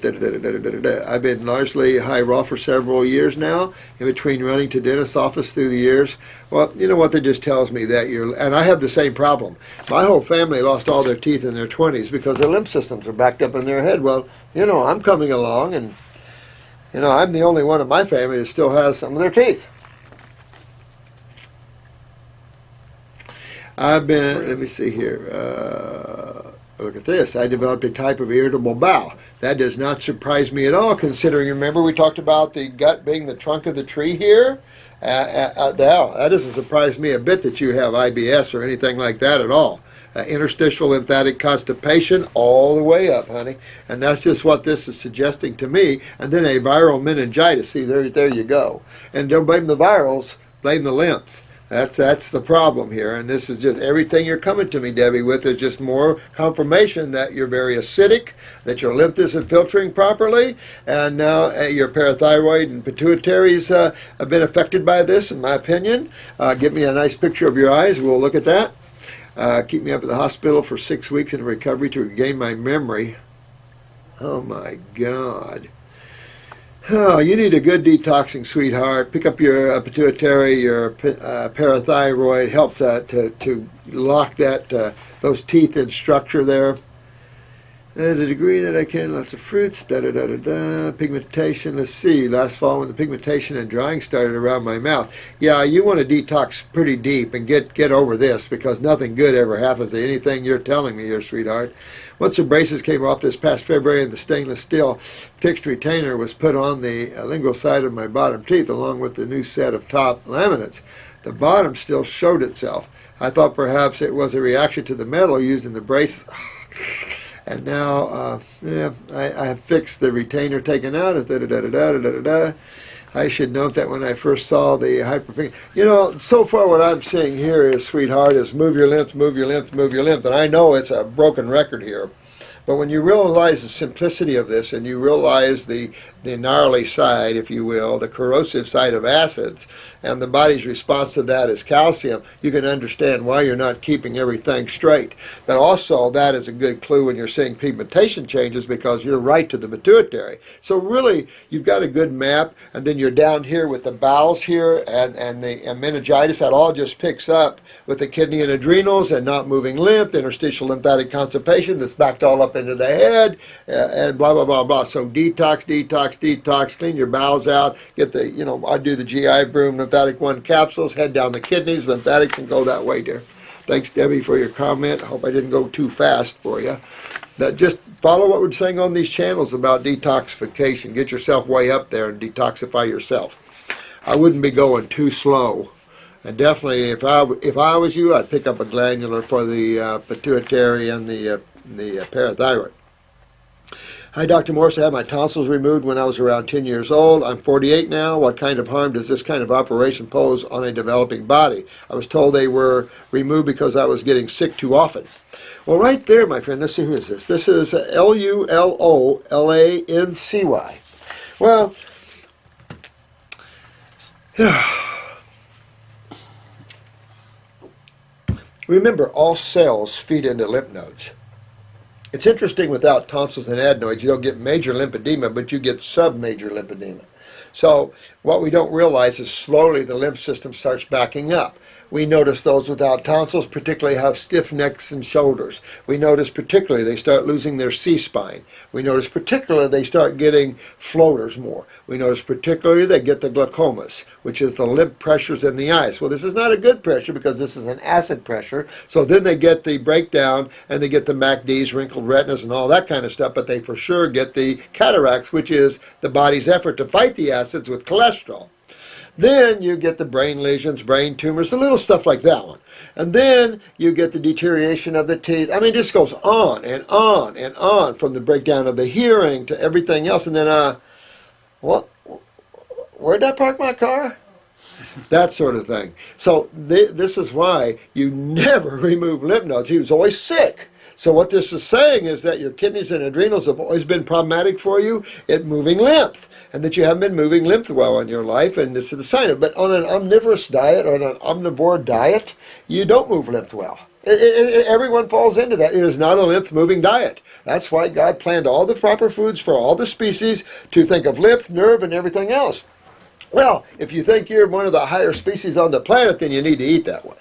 I've been largely high raw for several years now, in between running to dentist's office through the years. Well, you know what, that just tells me that and I have the same problem. My whole family lost all their teeth in their 20s because their lymph systems are backed up in their head. Well, you know, I'm coming along, and, you know, I'm the only one in my family that still has some of their teeth. I've been, let me see here. Look at this. I developed a type of irritable bowel. That does not surprise me at all, considering, remember, we talked about the gut being the trunk of the tree here? That doesn't surprise me a bit that you have IBS or anything like that at all. Interstitial lymphatic constipation all the way up, honey. And that's just what this is suggesting to me. And then a viral meningitis. See, there you go. And don't blame the virals, blame the lymphs. That's the problem here, and this is just everything you're coming to me, Debbie, with is just more confirmation that you're very acidic, that your lymph isn't filtering properly, and now your parathyroid and pituitaries have been affected by this, in my opinion. Give me a nice picture of your eyes. We'll look at that. Keep me up at the hospital for 6 weeks in recovery to regain my memory. Oh, my God. Oh, you need a good detoxing, sweetheart. Pick up your pituitary, your parathyroid, help to lock those teeth in structure there. To the degree that I can, lots of fruits, pigmentation. Let's see, last fall when the pigmentation and drying started around my mouth. Yeah, you want to detox pretty deep and get over this, because nothing good ever happens to anything you're telling me here, sweetheart. Once the braces came off this past February and the stainless steel fixed retainer was put on the lingual side of my bottom teeth along with the new set of top laminates, the bottom still showed itself. I thought perhaps it was a reaction to the metal used in the braces. And now, I have fixed the retainer taken out. I should note that when I first saw the hyperpigmentation, you know, so far what I'm seeing here is, sweetheart, is move your lymph, move your lymph, move your lymph. And I know it's a broken record here. But when you realize the simplicity of this, and you realize the gnarly side, if you will, the corrosive side of acids, and the body's response to that is calcium, you can understand why you're not keeping everything straight. But also, that is a good clue when you're seeing pigmentation changes, because you're right to the pituitary. So really, you've got a good map, and then you're down here with the bowels here, and the meningitis. That all just picks up with the kidney and adrenals, and not moving lymph, interstitial lymphatic constipation that's backed all up into the head, and blah, blah, blah, blah. So detox, detox, detox, clean your bowels out, get the, you know, I do the GI Broom Lymphatic 1 capsules, head down the kidneys, lymphatics, and go that way, dear. Thanks, Debbie, for your comment. I hope I didn't go too fast for you. That just follow what we're saying on these channels about detoxification. Get yourself way up there and detoxify yourself. I wouldn't be going too slow. And definitely, if I was you, I'd pick up a glandular for the pituitary and the parathyroid. Hi, Dr. Morse. I had my tonsils removed when I was around 10 years old. I'm 48 now. What kind of harm does this kind of operation pose on a developing body? I was told they were removed because I was getting sick too often. Well, right there, my friend, let's see, who is this? This is Lulolancy. Well, remember, all cells feed into lymph nodes. It's interesting, without tonsils and adenoids, you don't get major lymphedema, but you get sub-major lymphedema. So what we don't realize is slowly the lymph system starts backing up. We notice those without tonsils particularly have stiff necks and shoulders. We notice particularly they start losing their C-spine. We notice particularly they start getting floaters more. We notice particularly they get the glaucomas, which is the lymph pressures in the eyes. Well, this is not a good pressure because this is an acid pressure. So then they get the breakdown and they get the MACDs, wrinkled retinas, and all that kind of stuff, but they for sure get the cataracts, which is the body's effort to fight the acids with cholesterol. Then you get the brain lesions, brain tumors, the little stuff like that one. And then you get the deterioration of the teeth. I mean, it just goes on and on and on, from the breakdown of the hearing to everything else. And then, what? Where'd I park my car? that sort of thing. So this is why you never remove lymph nodes. He was always sick. So what this is saying is that your kidneys and adrenals have always been problematic for you at moving lymph, and that you haven't been moving lymph well in your life, and this is the sign of it. But on an omnivorous diet or on an omnivore diet, you don't move lymph well. Everyone falls into that. It is not a lymph-moving diet. That's why God planned all the proper foods for all the species to think of lymph, nerve, and everything else. Well, if you think you're one of the higher species on the planet, then you need to eat that way.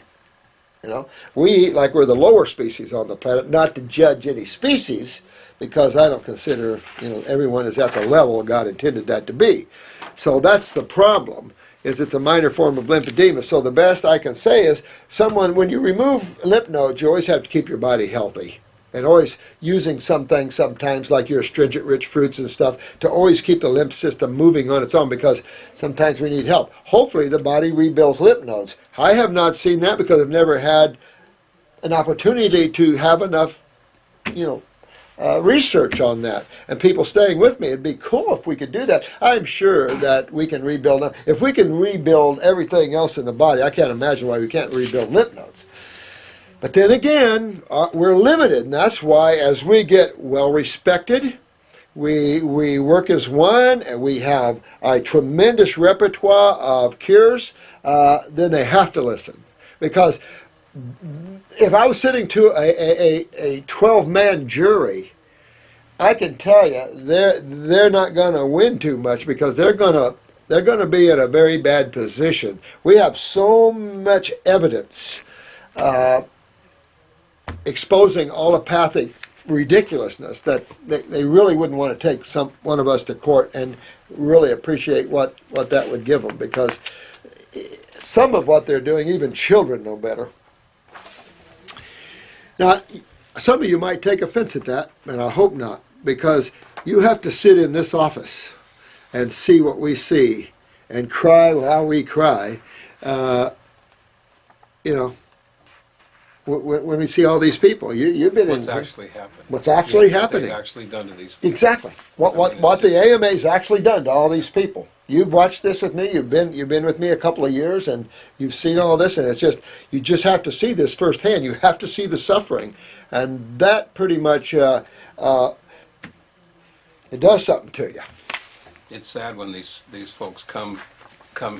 You know, we eat like we're the lower species on the planet, not to judge any species, because I don't consider, everyone is at the level God intended that to be. So that's the problem, is it's a minor form of lymphedema. So the best I can say is, when you remove lymph nodes, you always have to keep your body healthy. And always using some things sometimes, like your astringent-rich fruits and stuff, to always keep the lymph system moving on its own, because sometimes we need help. Hopefully the body rebuilds lymph nodes. I have not seen that because I've never had an opportunity to have enough, research on that. And people staying with me, it'd be cool if we could do that. I'm sure that we can rebuild. If we can rebuild everything else in the body, I can't imagine why we can't rebuild lymph nodes. But then again, we're limited, and that's why as we get well respected, we work as one, and we have a tremendous repertoire of cures, then they have to listen. Because if I was sitting to a 12-man jury, I can tell you they're not going to win too much, because they're going to be in a very bad position. We have so much evidence exposing allopathic ridiculousness that they really wouldn't want to take one of us to court and really appreciate what that would give them, because some of what they're doing, even children know better. Now, some of you might take offense at that, and I hope not, because you have to sit in this office and see what we see and cry while we cry. When we see all these people, you've been What's actually happening. What's actually What happening. they've actually done to these people. Exactly. What the AMA's actually done to all these people. You've watched this with me. You've been with me a couple of years, and you've seen all this, and it's just, you just have to see this firsthand. You have to see the suffering, and that pretty much it does something to you. It's sad when these folks come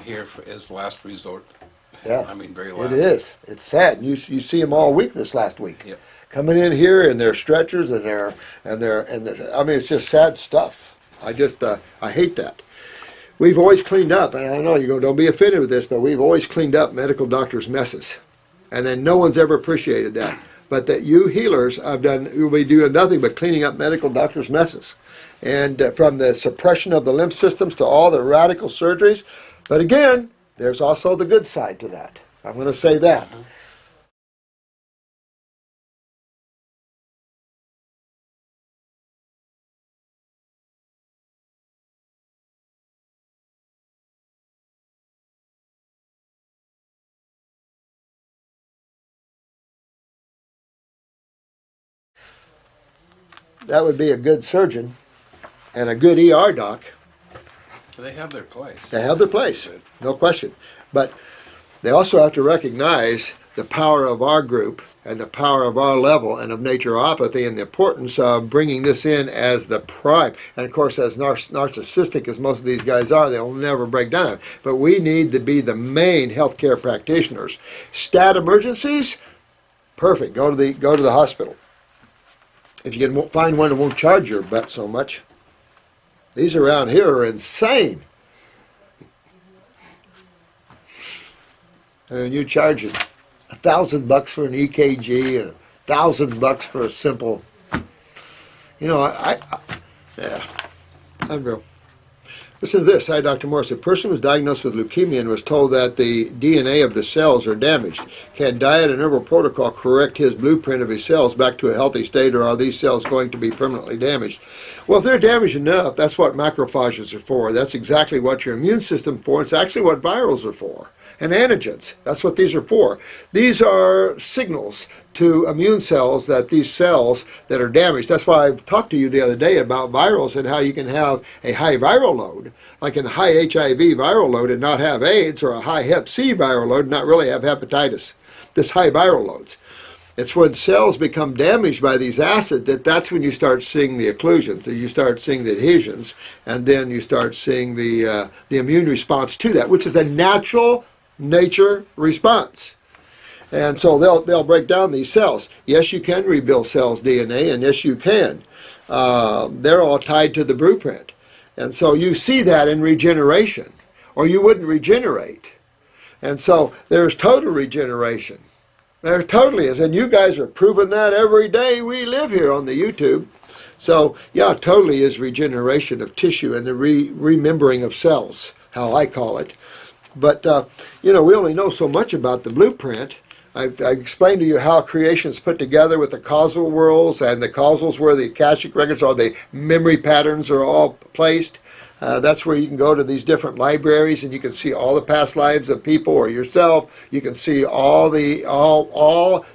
here as last resort. Yeah, I mean, very last. It is. It's sad. You see them all week this last week. Yep. Coming in here in their stretchers and their I mean, it's just sad stuff. I hate that. We've always cleaned up, and I know you go, don't be offended with this, but we've always cleaned up medical doctors' messes, and then no one's ever appreciated that. But that you healers we do nothing but cleaning up medical doctors' messes, and from the suppression of the lymph systems to all the radical surgeries. But again, there's also the good side to that. I'm going to say that. Mm-hmm. That would be a good surgeon and a good ER doc. They have their place. They have their place, no question. But they also have to recognize the power of our group and the power of our level and of naturopathy, and the importance of bringing this in as the prime. And of course, as narcissistic as most of these guys are, they'll never break down. But we need to be the main healthcare practitioners. Stat emergencies, perfect. Go to the hospital. If you can find one that won't charge your butt so much. These around here are insane. And you charge $1,000 for an EKG and $1,000 for a simple. Yeah, unreal. Listen to this. Hi, Dr. Morris. A person was diagnosed with leukemia and was told that the DNA of the cells are damaged. Can diet and herbal protocol correct his blueprint of his cells back to a healthy state, or are these cells going to be permanently damaged? Well, if they're damaged enough, that's what macrophages are for. That's exactly what your immune system is for. It's actually what virals are for. and antigens. That's what these are for. These are signals to immune cells that these cells that are damaged. That's why I talked to you the other day about virals and how you can have a high viral load, like a high HIV viral load and not have AIDS, or a high Hep C viral load and not really have hepatitis. This high viral loads. It's when cells become damaged by these acids that's when you start seeing the occlusions, and you start seeing the adhesions, and then you start seeing the immune response to that, which is a natural nature response. And so they'll break down these cells. Yes, you can rebuild cells' DNA, and yes, you can. They're all tied to the blueprint. And so you see that in regeneration, or you wouldn't regenerate. And so there's total regeneration. There totally is, and you guys are proving that every day we live here on the YouTube. So, yeah, totally is regeneration of tissue and the remembering of cells, how I call it. But, we only know so much about the blueprint. I explained to you how creation is put together with the causal worlds, and the causals where the Akashic records or the memory patterns are all placed. That's where you can go to these different libraries, and you can see all the past lives of people or yourself. You can see all the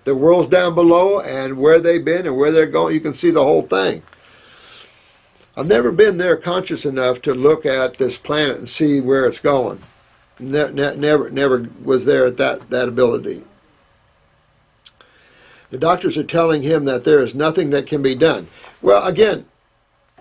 worlds down below and where they've been and where they're going. You can see the whole thing. I've never been there conscious enough to look at this planet and see where it's going. Never was there at that ability. The doctors are telling him that there is nothing that can be done. Well, again,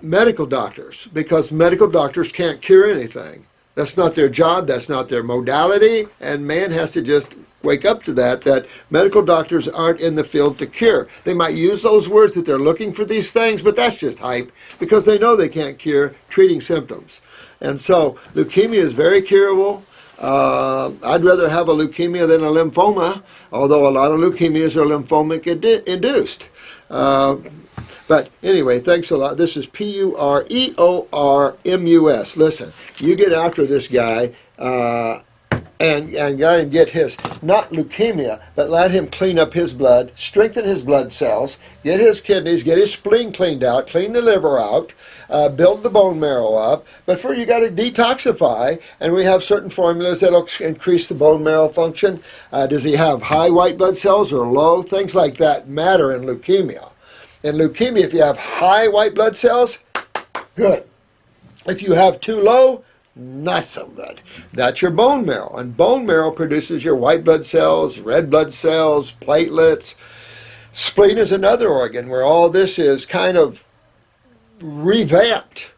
medical doctors, because medical doctors can't cure anything. That's not their job, that's not their modality, and man has to just wake up to that medical doctors aren't in the field to cure. They might use those words that they're looking for these things, but that's just hype, because they know they can't cure treating symptoms. And so leukemia is very curable. I'd rather have a leukemia than a lymphoma, although a lot of leukemias are lymphomic induced. But anyway, thanks a lot. This is Pureormus. Listen, you get after this guy and go and get his, not leukemia, but let him clean up his blood, strengthen his blood cells, get his kidneys, get his spleen cleaned out, clean the liver out, build the bone marrow up. But first you got to detoxify, and we have certain formulas that will increase the bone marrow function. Does he have high white blood cells or low? Things like that matter in leukemia. In leukemia, if you have high white blood cells, good. If you have too low, not so good. That's your bone marrow. And bone marrow produces your white blood cells, red blood cells, platelets. Spleen is another organ where all this is kind of revamped.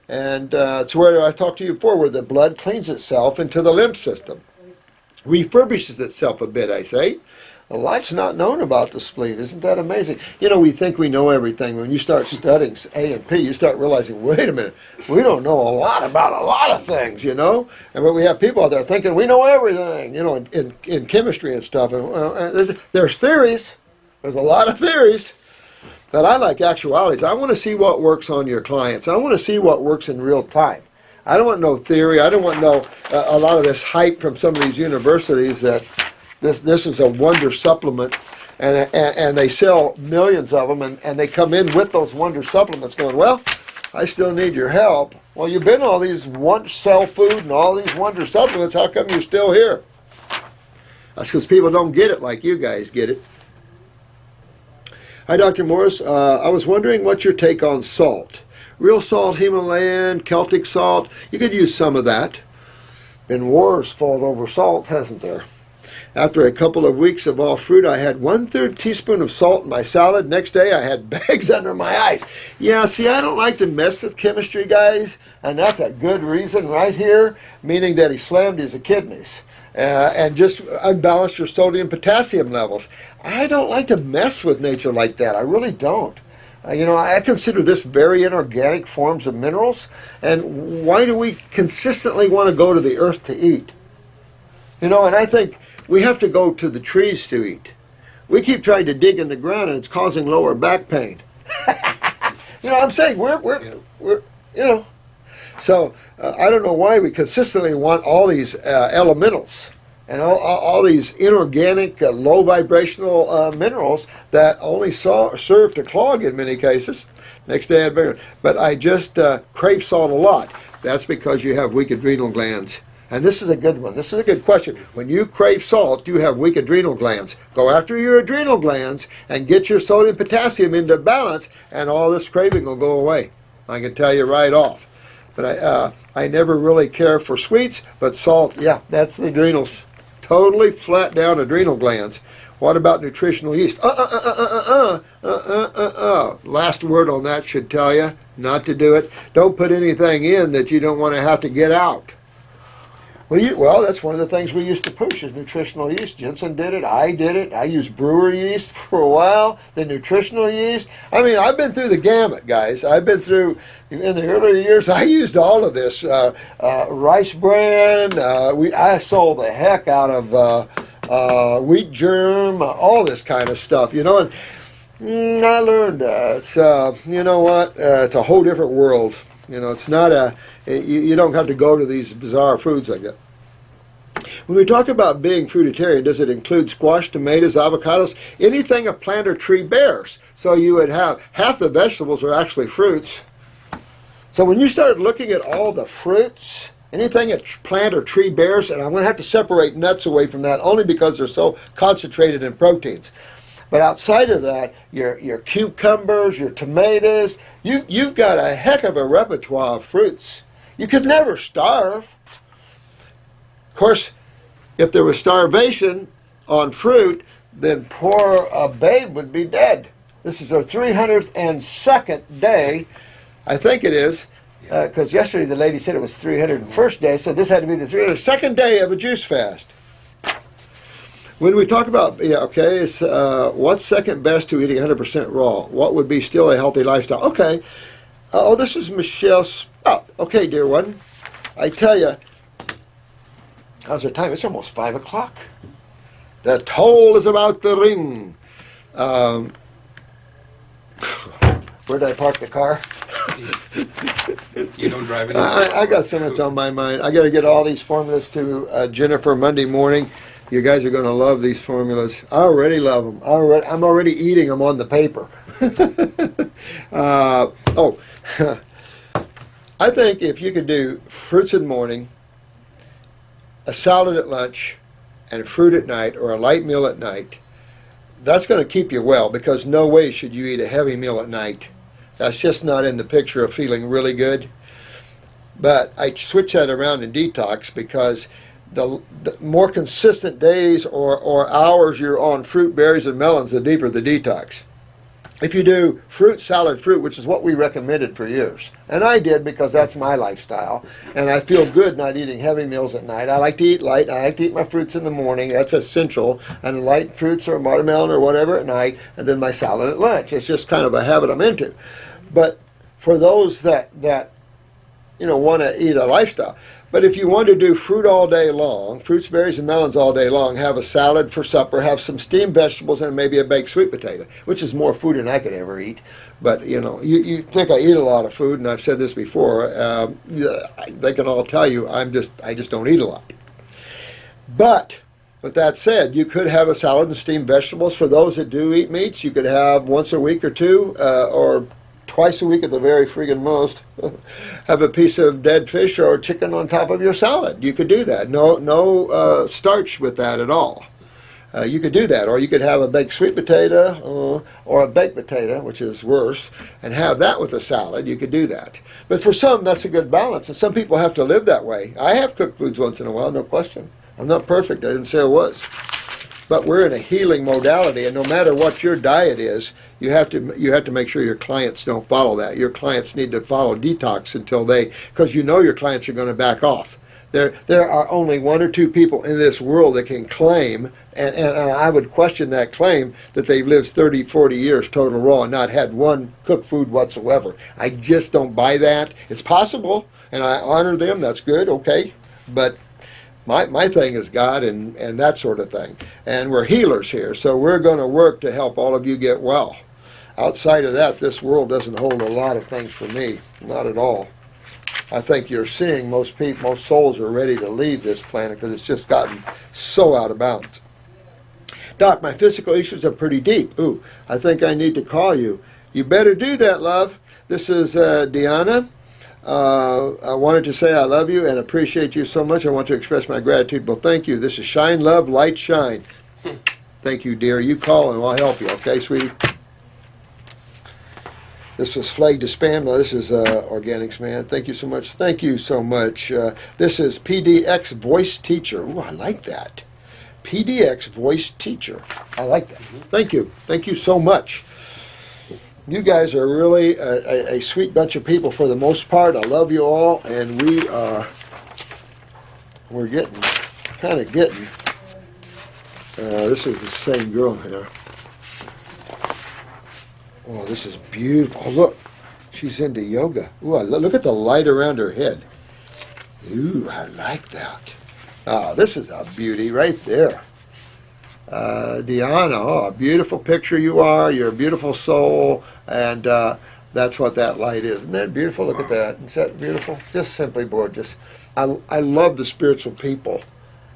And it's where I talked to you before, where the blood cleans itself into the lymph system. Refurbishes itself a bit, I say. A lot's not known about the spleen. Isn't that amazing? We think we know everything. When you start studying A and P, you start realizing, wait a minute, we don't know a lot about a lot of things, And but we have people out there thinking we know everything, in chemistry and stuff. And, there's theories. There's a lot of theories. But I like actualities. I want to see what works on your clients. I want to see what works in real time. I don't want no theory. I don't want a lot of this hype from some of these universities that this is a wonder supplement, and they sell millions of them, and they come in with those wonder supplements going, well, I still need your help. Well, you've been all these cell food and all these wonder supplements. How come you're still here? That's because people don't get it like you guys get it. Hi, Dr. Morris. I was wondering what's your take on salt. Real salt, Himalayan, Celtic salt. You could use some of that. Been wars fought over salt, hasn't there? After a couple of weeks of all fruit, I had 1/3 teaspoon of salt in my salad. Next day, I had bags under my eyes. Yeah, see, I don't like to mess with chemistry, guys, and that's a good reason right here, meaning that he slammed his kidneys and just unbalanced your sodium-potassium levels. I don't like to mess with nature like that. I really don't. I consider this very inorganic forms of minerals, and why do we consistently want to go to the earth to eat? And I think we have to go to the trees to eat. We keep trying to dig in the ground, and it's causing lower back pain. I'm saying we're. So I don't know why we consistently want all these elementals and all these inorganic, low vibrational minerals that only serve to clog in many cases. Next day but I just crave salt a lot. That's because you have weak adrenal glands. And this is a good one. This is a good question. When you crave salt, you have weak adrenal glands. Go after your adrenal glands and get your sodium potassium into balance, and all this craving will go away. I can tell you right off. But I never really care for sweets, but salt, yeah, that's the adrenals. Totally flat down adrenal glands. What about nutritional yeast? Last word on that should tell you not to do it. Don't put anything in that you don't want to have to get out. Well, that's one of the things we used to push is nutritional yeast. Jensen did it. I did it. I used brewer yeast for a while, the nutritional yeast. I mean, I've been through the gamut, guys. I've been through, in the earlier years, I used all of this. Rice bran. I sold the heck out of wheat germ, all this kind of stuff, you know. And I learned, you know what, it's a whole different world. You know, it's not you don't have to go to these bizarre foods like that. When we talk about being fruitarian, does it include squash, tomatoes, avocados, anything a plant or tree bears? So you would have half the vegetables are actually fruits. So when you start looking at all the fruits, anything a plant or tree bears, and I'm going to have to separate nuts away from that only because they're so concentrated in proteins. But outside of that, your cucumbers, your tomatoes, you've got a heck of a repertoire of fruits. You could never starve. Of course, if there was starvation on fruit, then poor babe would be dead. This is our 302nd day, I think it is, because yesterday the lady said it was 301st day, so this had to be the 302nd day of a juice fast. When we talk about, it's what's second best to eating 100% raw? What would be still a healthy lifestyle? Okay. Oh, this is Michelle Spout. Okay, dear one. I tell you, how's the time? It's almost 5 o'clock. The toll is about to ring. Where did I park the car? You don't drive it? I got so much on my mind. I got to get all these formulas to Jennifer Monday morning. You guys are going to love these formulas. I already love them. I'm already eating them on the paper. I think if you could do fruits in the morning, a salad at lunch, and fruit at night, or a light meal at night, that's going to keep you well, because no way should you eat a heavy meal at night. That's just not in the picture of feeling really good. But I switch that around in detox because the more consistent days or hours you're on fruit, berries, and melons, the deeper the detox. If you do fruit, salad, fruit, which is what we recommended for years, and I did because that's my lifestyle, and I feel good not eating heavy meals at night. I like to eat light. I like to eat my fruits in the morning. That's essential. And light fruits or watermelon or whatever at night, and then my salad at lunch. It's just kind of a habit I'm into. But for those that want to eat a lifestyle. But if you want to do fruit all day long, fruits, berries, and melons all day long, have a salad for supper, have some steamed vegetables, and maybe a baked sweet potato, which is more food than I could ever eat. But, you think I eat a lot of food, and I've said this before. They can all tell you I just don't eat a lot. But with that said, you could have a salad and steamed vegetables. For those that do eat meats, you could have once a week or two, or twice a week at the very friggin' most, have a piece of dead fish or chicken on top of your salad. You could do that. No starch with that at all. You could do that, or you could have a baked sweet potato or a baked potato, which is worse, and have that with a salad. You could do that. But for some, that's a good balance, and some people have to live that way. I have cooked foods once in a while, no question. I'm not perfect. I didn't say I was. But we're in a healing modality, and no matter what your diet is, you have to make sure your clients don't follow that. Your clients need to follow detox because your clients are going to back off. There are only one or two people in this world that can claim, and I would question that claim, that they've lived 30, 40 years total raw and not had one cooked food whatsoever. I just don't buy that. It's possible, and I honor them. That's good, okay. But my thing is God and that sort of thing. And we're healers here, so we're going to work to help all of you get well. Outside of that, this world doesn't hold a lot of things for me. Not at all. I think you're seeing most souls are ready to leave this planet because it's just gotten so out of bounds. Doc, my physical issues are pretty deep. Ooh, I think I need to call you. You better do that, love. This is Deanna. I wanted to say I love you and appreciate you so much. I want to express my gratitude. Well, thank you. This is Shine Love, Light Shine. Thank you, dear. You call and I'll help you, okay, sweetie? This was flagged to spam. No, this is Organics Man. Thank you so much. Thank you so much. This is PDX Voice Teacher. Ooh, I like that. PDX Voice Teacher. I like that. Thank you. Thank you so much. You guys are really a sweet bunch of people for the most part. I love you all, and we're getting, kind of getting. This is the same girl here. Oh, this is beautiful. Oh, look. She's into yoga. Ooh, look at the light around her head. Ooh, I like that. Oh, this is a beauty right there. Deanna, oh, a beautiful picture you are. You're a beautiful soul. And that's what that light is. Isn't that beautiful? Look at that. Isn't that beautiful? Just simply gorgeous. I love the spiritual people.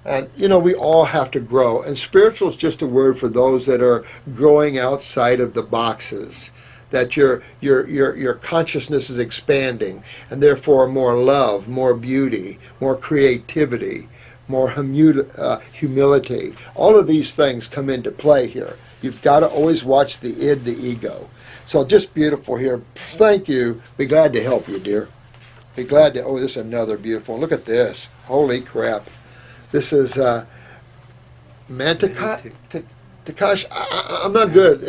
And, you know, we all have to grow. And spiritual is just a word for those that are growing outside of the boxes. That your consciousness is expanding. And therefore more love, more beauty, more creativity, more humility. All of these things come into play here. You've got to always watch the id, the ego. So just beautiful here. Thank you. Be glad to help you, dear. Be glad to. Oh, this is another beautiful one. Look at this. Holy crap. This is Takash. I'm not good.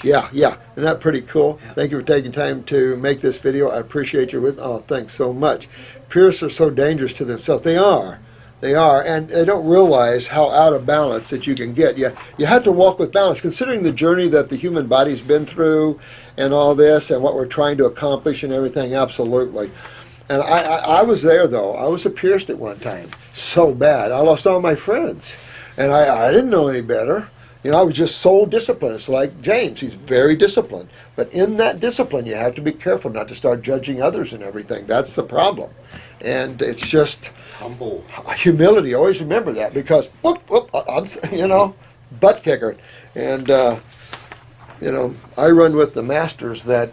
Yeah. Isn't that pretty cool? Yeah. Thank you for taking time to make this video. I appreciate your wisdom. Oh, thanks so much. Purists are so dangerous to themselves. They are. They are, and they don't realize how out of balance that you can get. You have to walk with balance, considering the journey that the human body's been through and all this and what we're trying to accomplish and everything, absolutely. And I was there, though. I was a pierced at one time, so bad. I lost all my friends, and I didn't know any better. You know, I was just so disciplined. It's like James. He's very disciplined. But in that discipline, you have to be careful not to start judging others and everything. That's the problem. And it's just humble humility. Always remember that, because I'm, you know, butt kicker. And you know, I run with the masters that,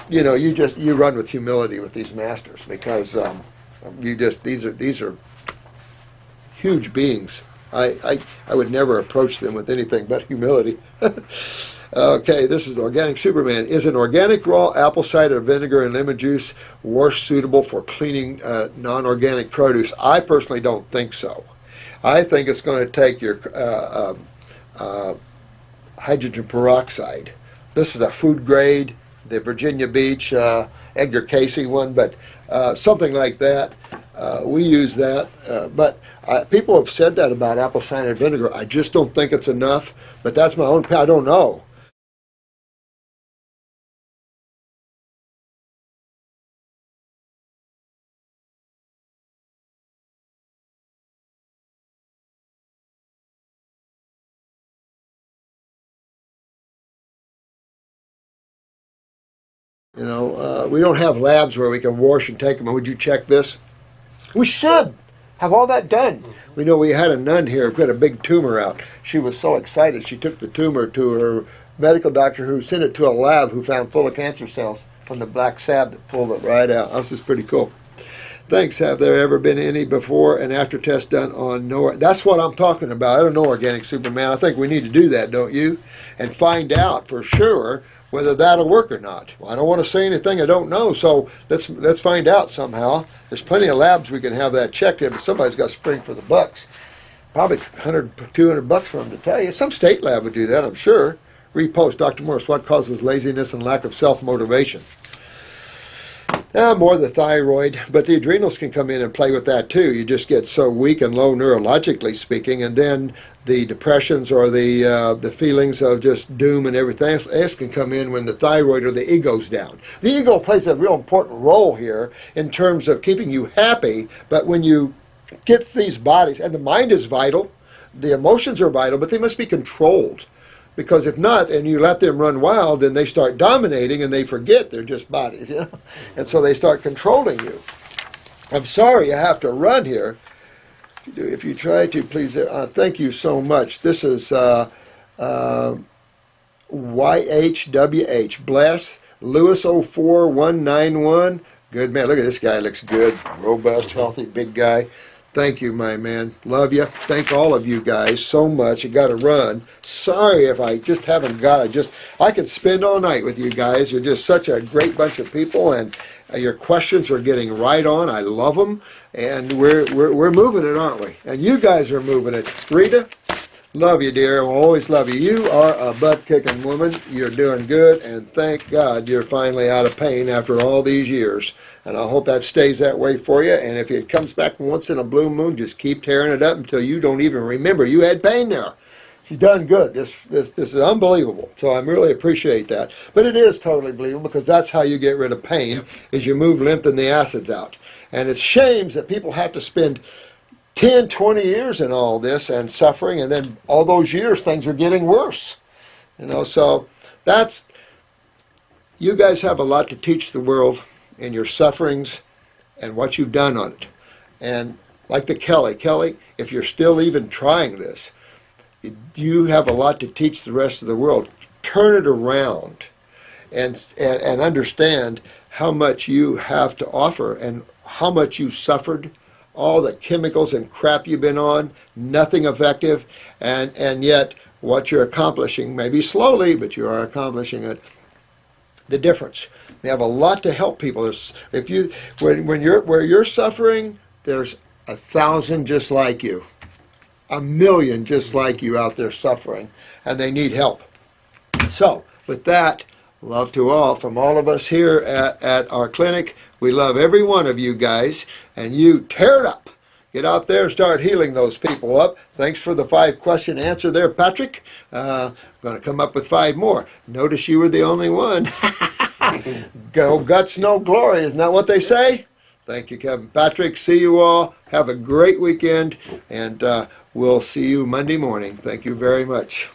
you know, you run with humility with these masters, because these are huge beings. I would never approach them with anything but humility. Okay, this is Organic Superman. Is an organic raw apple cider vinegar and lemon juice wash suitable for cleaning non-organic produce? I personally don't think so. I think it's going to take your hydrogen peroxide. This is a food grade, the Virginia Beach Edgar Casey one, but something like that. We use that, but people have said that about apple cider vinegar. I just don't think it's enough, but that's my own. I don't know. You know, we don't have labs where we can wash and take them. Would you check this? We should have all that done. We know we had a nun here who had a big tumor out. She was so excited. She took the tumor to her medical doctor, who sent it to a lab who found full of cancer cells from the black sab that pulled it right out. This is pretty cool. Thanks. Have there ever been any before and after tests done on no? That's what I'm talking about. I don't know, Organic Superman. I think we need to do that, don't you? And find out for sure whether that'll work or not. Well, I don't want to say anything I don't know, so let's find out somehow. There's plenty of labs we can have that checked in, but somebody's got to spring for the bucks. Probably 100, 200 bucks for them to tell you. Some state lab would do that, I'm sure. Repost, Dr. Morris, what causes laziness and lack of self-motivation? More the thyroid, but the adrenals can come in and play with that too. You just get so weak and low neurologically speaking, and then the depressions or the feelings of just doom and everything else can come in when the thyroid or the ego's down. The ego plays a real important role here in terms of keeping you happy, but when you get these bodies, and the mind is vital, the emotions are vital, but they must be controlled. Because if not, and you let them run wild, then they start dominating and they forget they're just bodies, you know? And so they start controlling you. I'm sorry I have to run here. If you try to, please, thank you so much. This is YHWH. Bless. Lewis 04191. Good man. Look at this guy. Looks good. Robust, healthy, big guy. Thank you, my man. Love you. Thank all of you guys so much. You got to run. Sorry if I just haven't got it. I could spend all night with you guys. You're just such a great bunch of people, and your questions are getting right on. I love them, and we're moving it, aren't we? And you guys are moving it. Rita, love you, dear. I'll always love you. You are a butt-kicking woman. You're doing good, and thank God you're finally out of pain after all these years. And I hope that stays that way for you. And if it comes back once in a blue moon, just keep tearing it up until you don't even remember you had pain there. She's done good. This is unbelievable. So I really appreciate that. But it is totally believable because that's how you get rid of pain, is you move lymph and the acids out. And it's shames that people have to spend 10, 20 years in all this and suffering, and then all those years things are getting worse. So that's, you guys have a lot to teach the world in your sufferings and what you've done on it. And like the Kelly, if you're still even trying this, you have a lot to teach the rest of the world. Turn it around and understand how much you have to offer and how much you suffered, all the chemicals and crap you've been on, nothing effective, and yet what you're accomplishing, maybe slowly, but you are accomplishing it. The difference. They have a lot to help people. When you're suffering, there's 1,000 just like you, 1,000,000 just like you out there suffering, and they need help. So, with that, love to all from all of us here at our clinic. We love every one of you guys, and you tear it up. Get out there and start healing those people up. Thanks for the 5-question answer there, Patrick. I'm going to come up with 5 more. Notice you were the only one. Go guts, no glory. Isn't that what they say? Thank you, Kevin. Patrick, see you all. Have a great weekend, and we'll see you Monday morning. Thank you very much.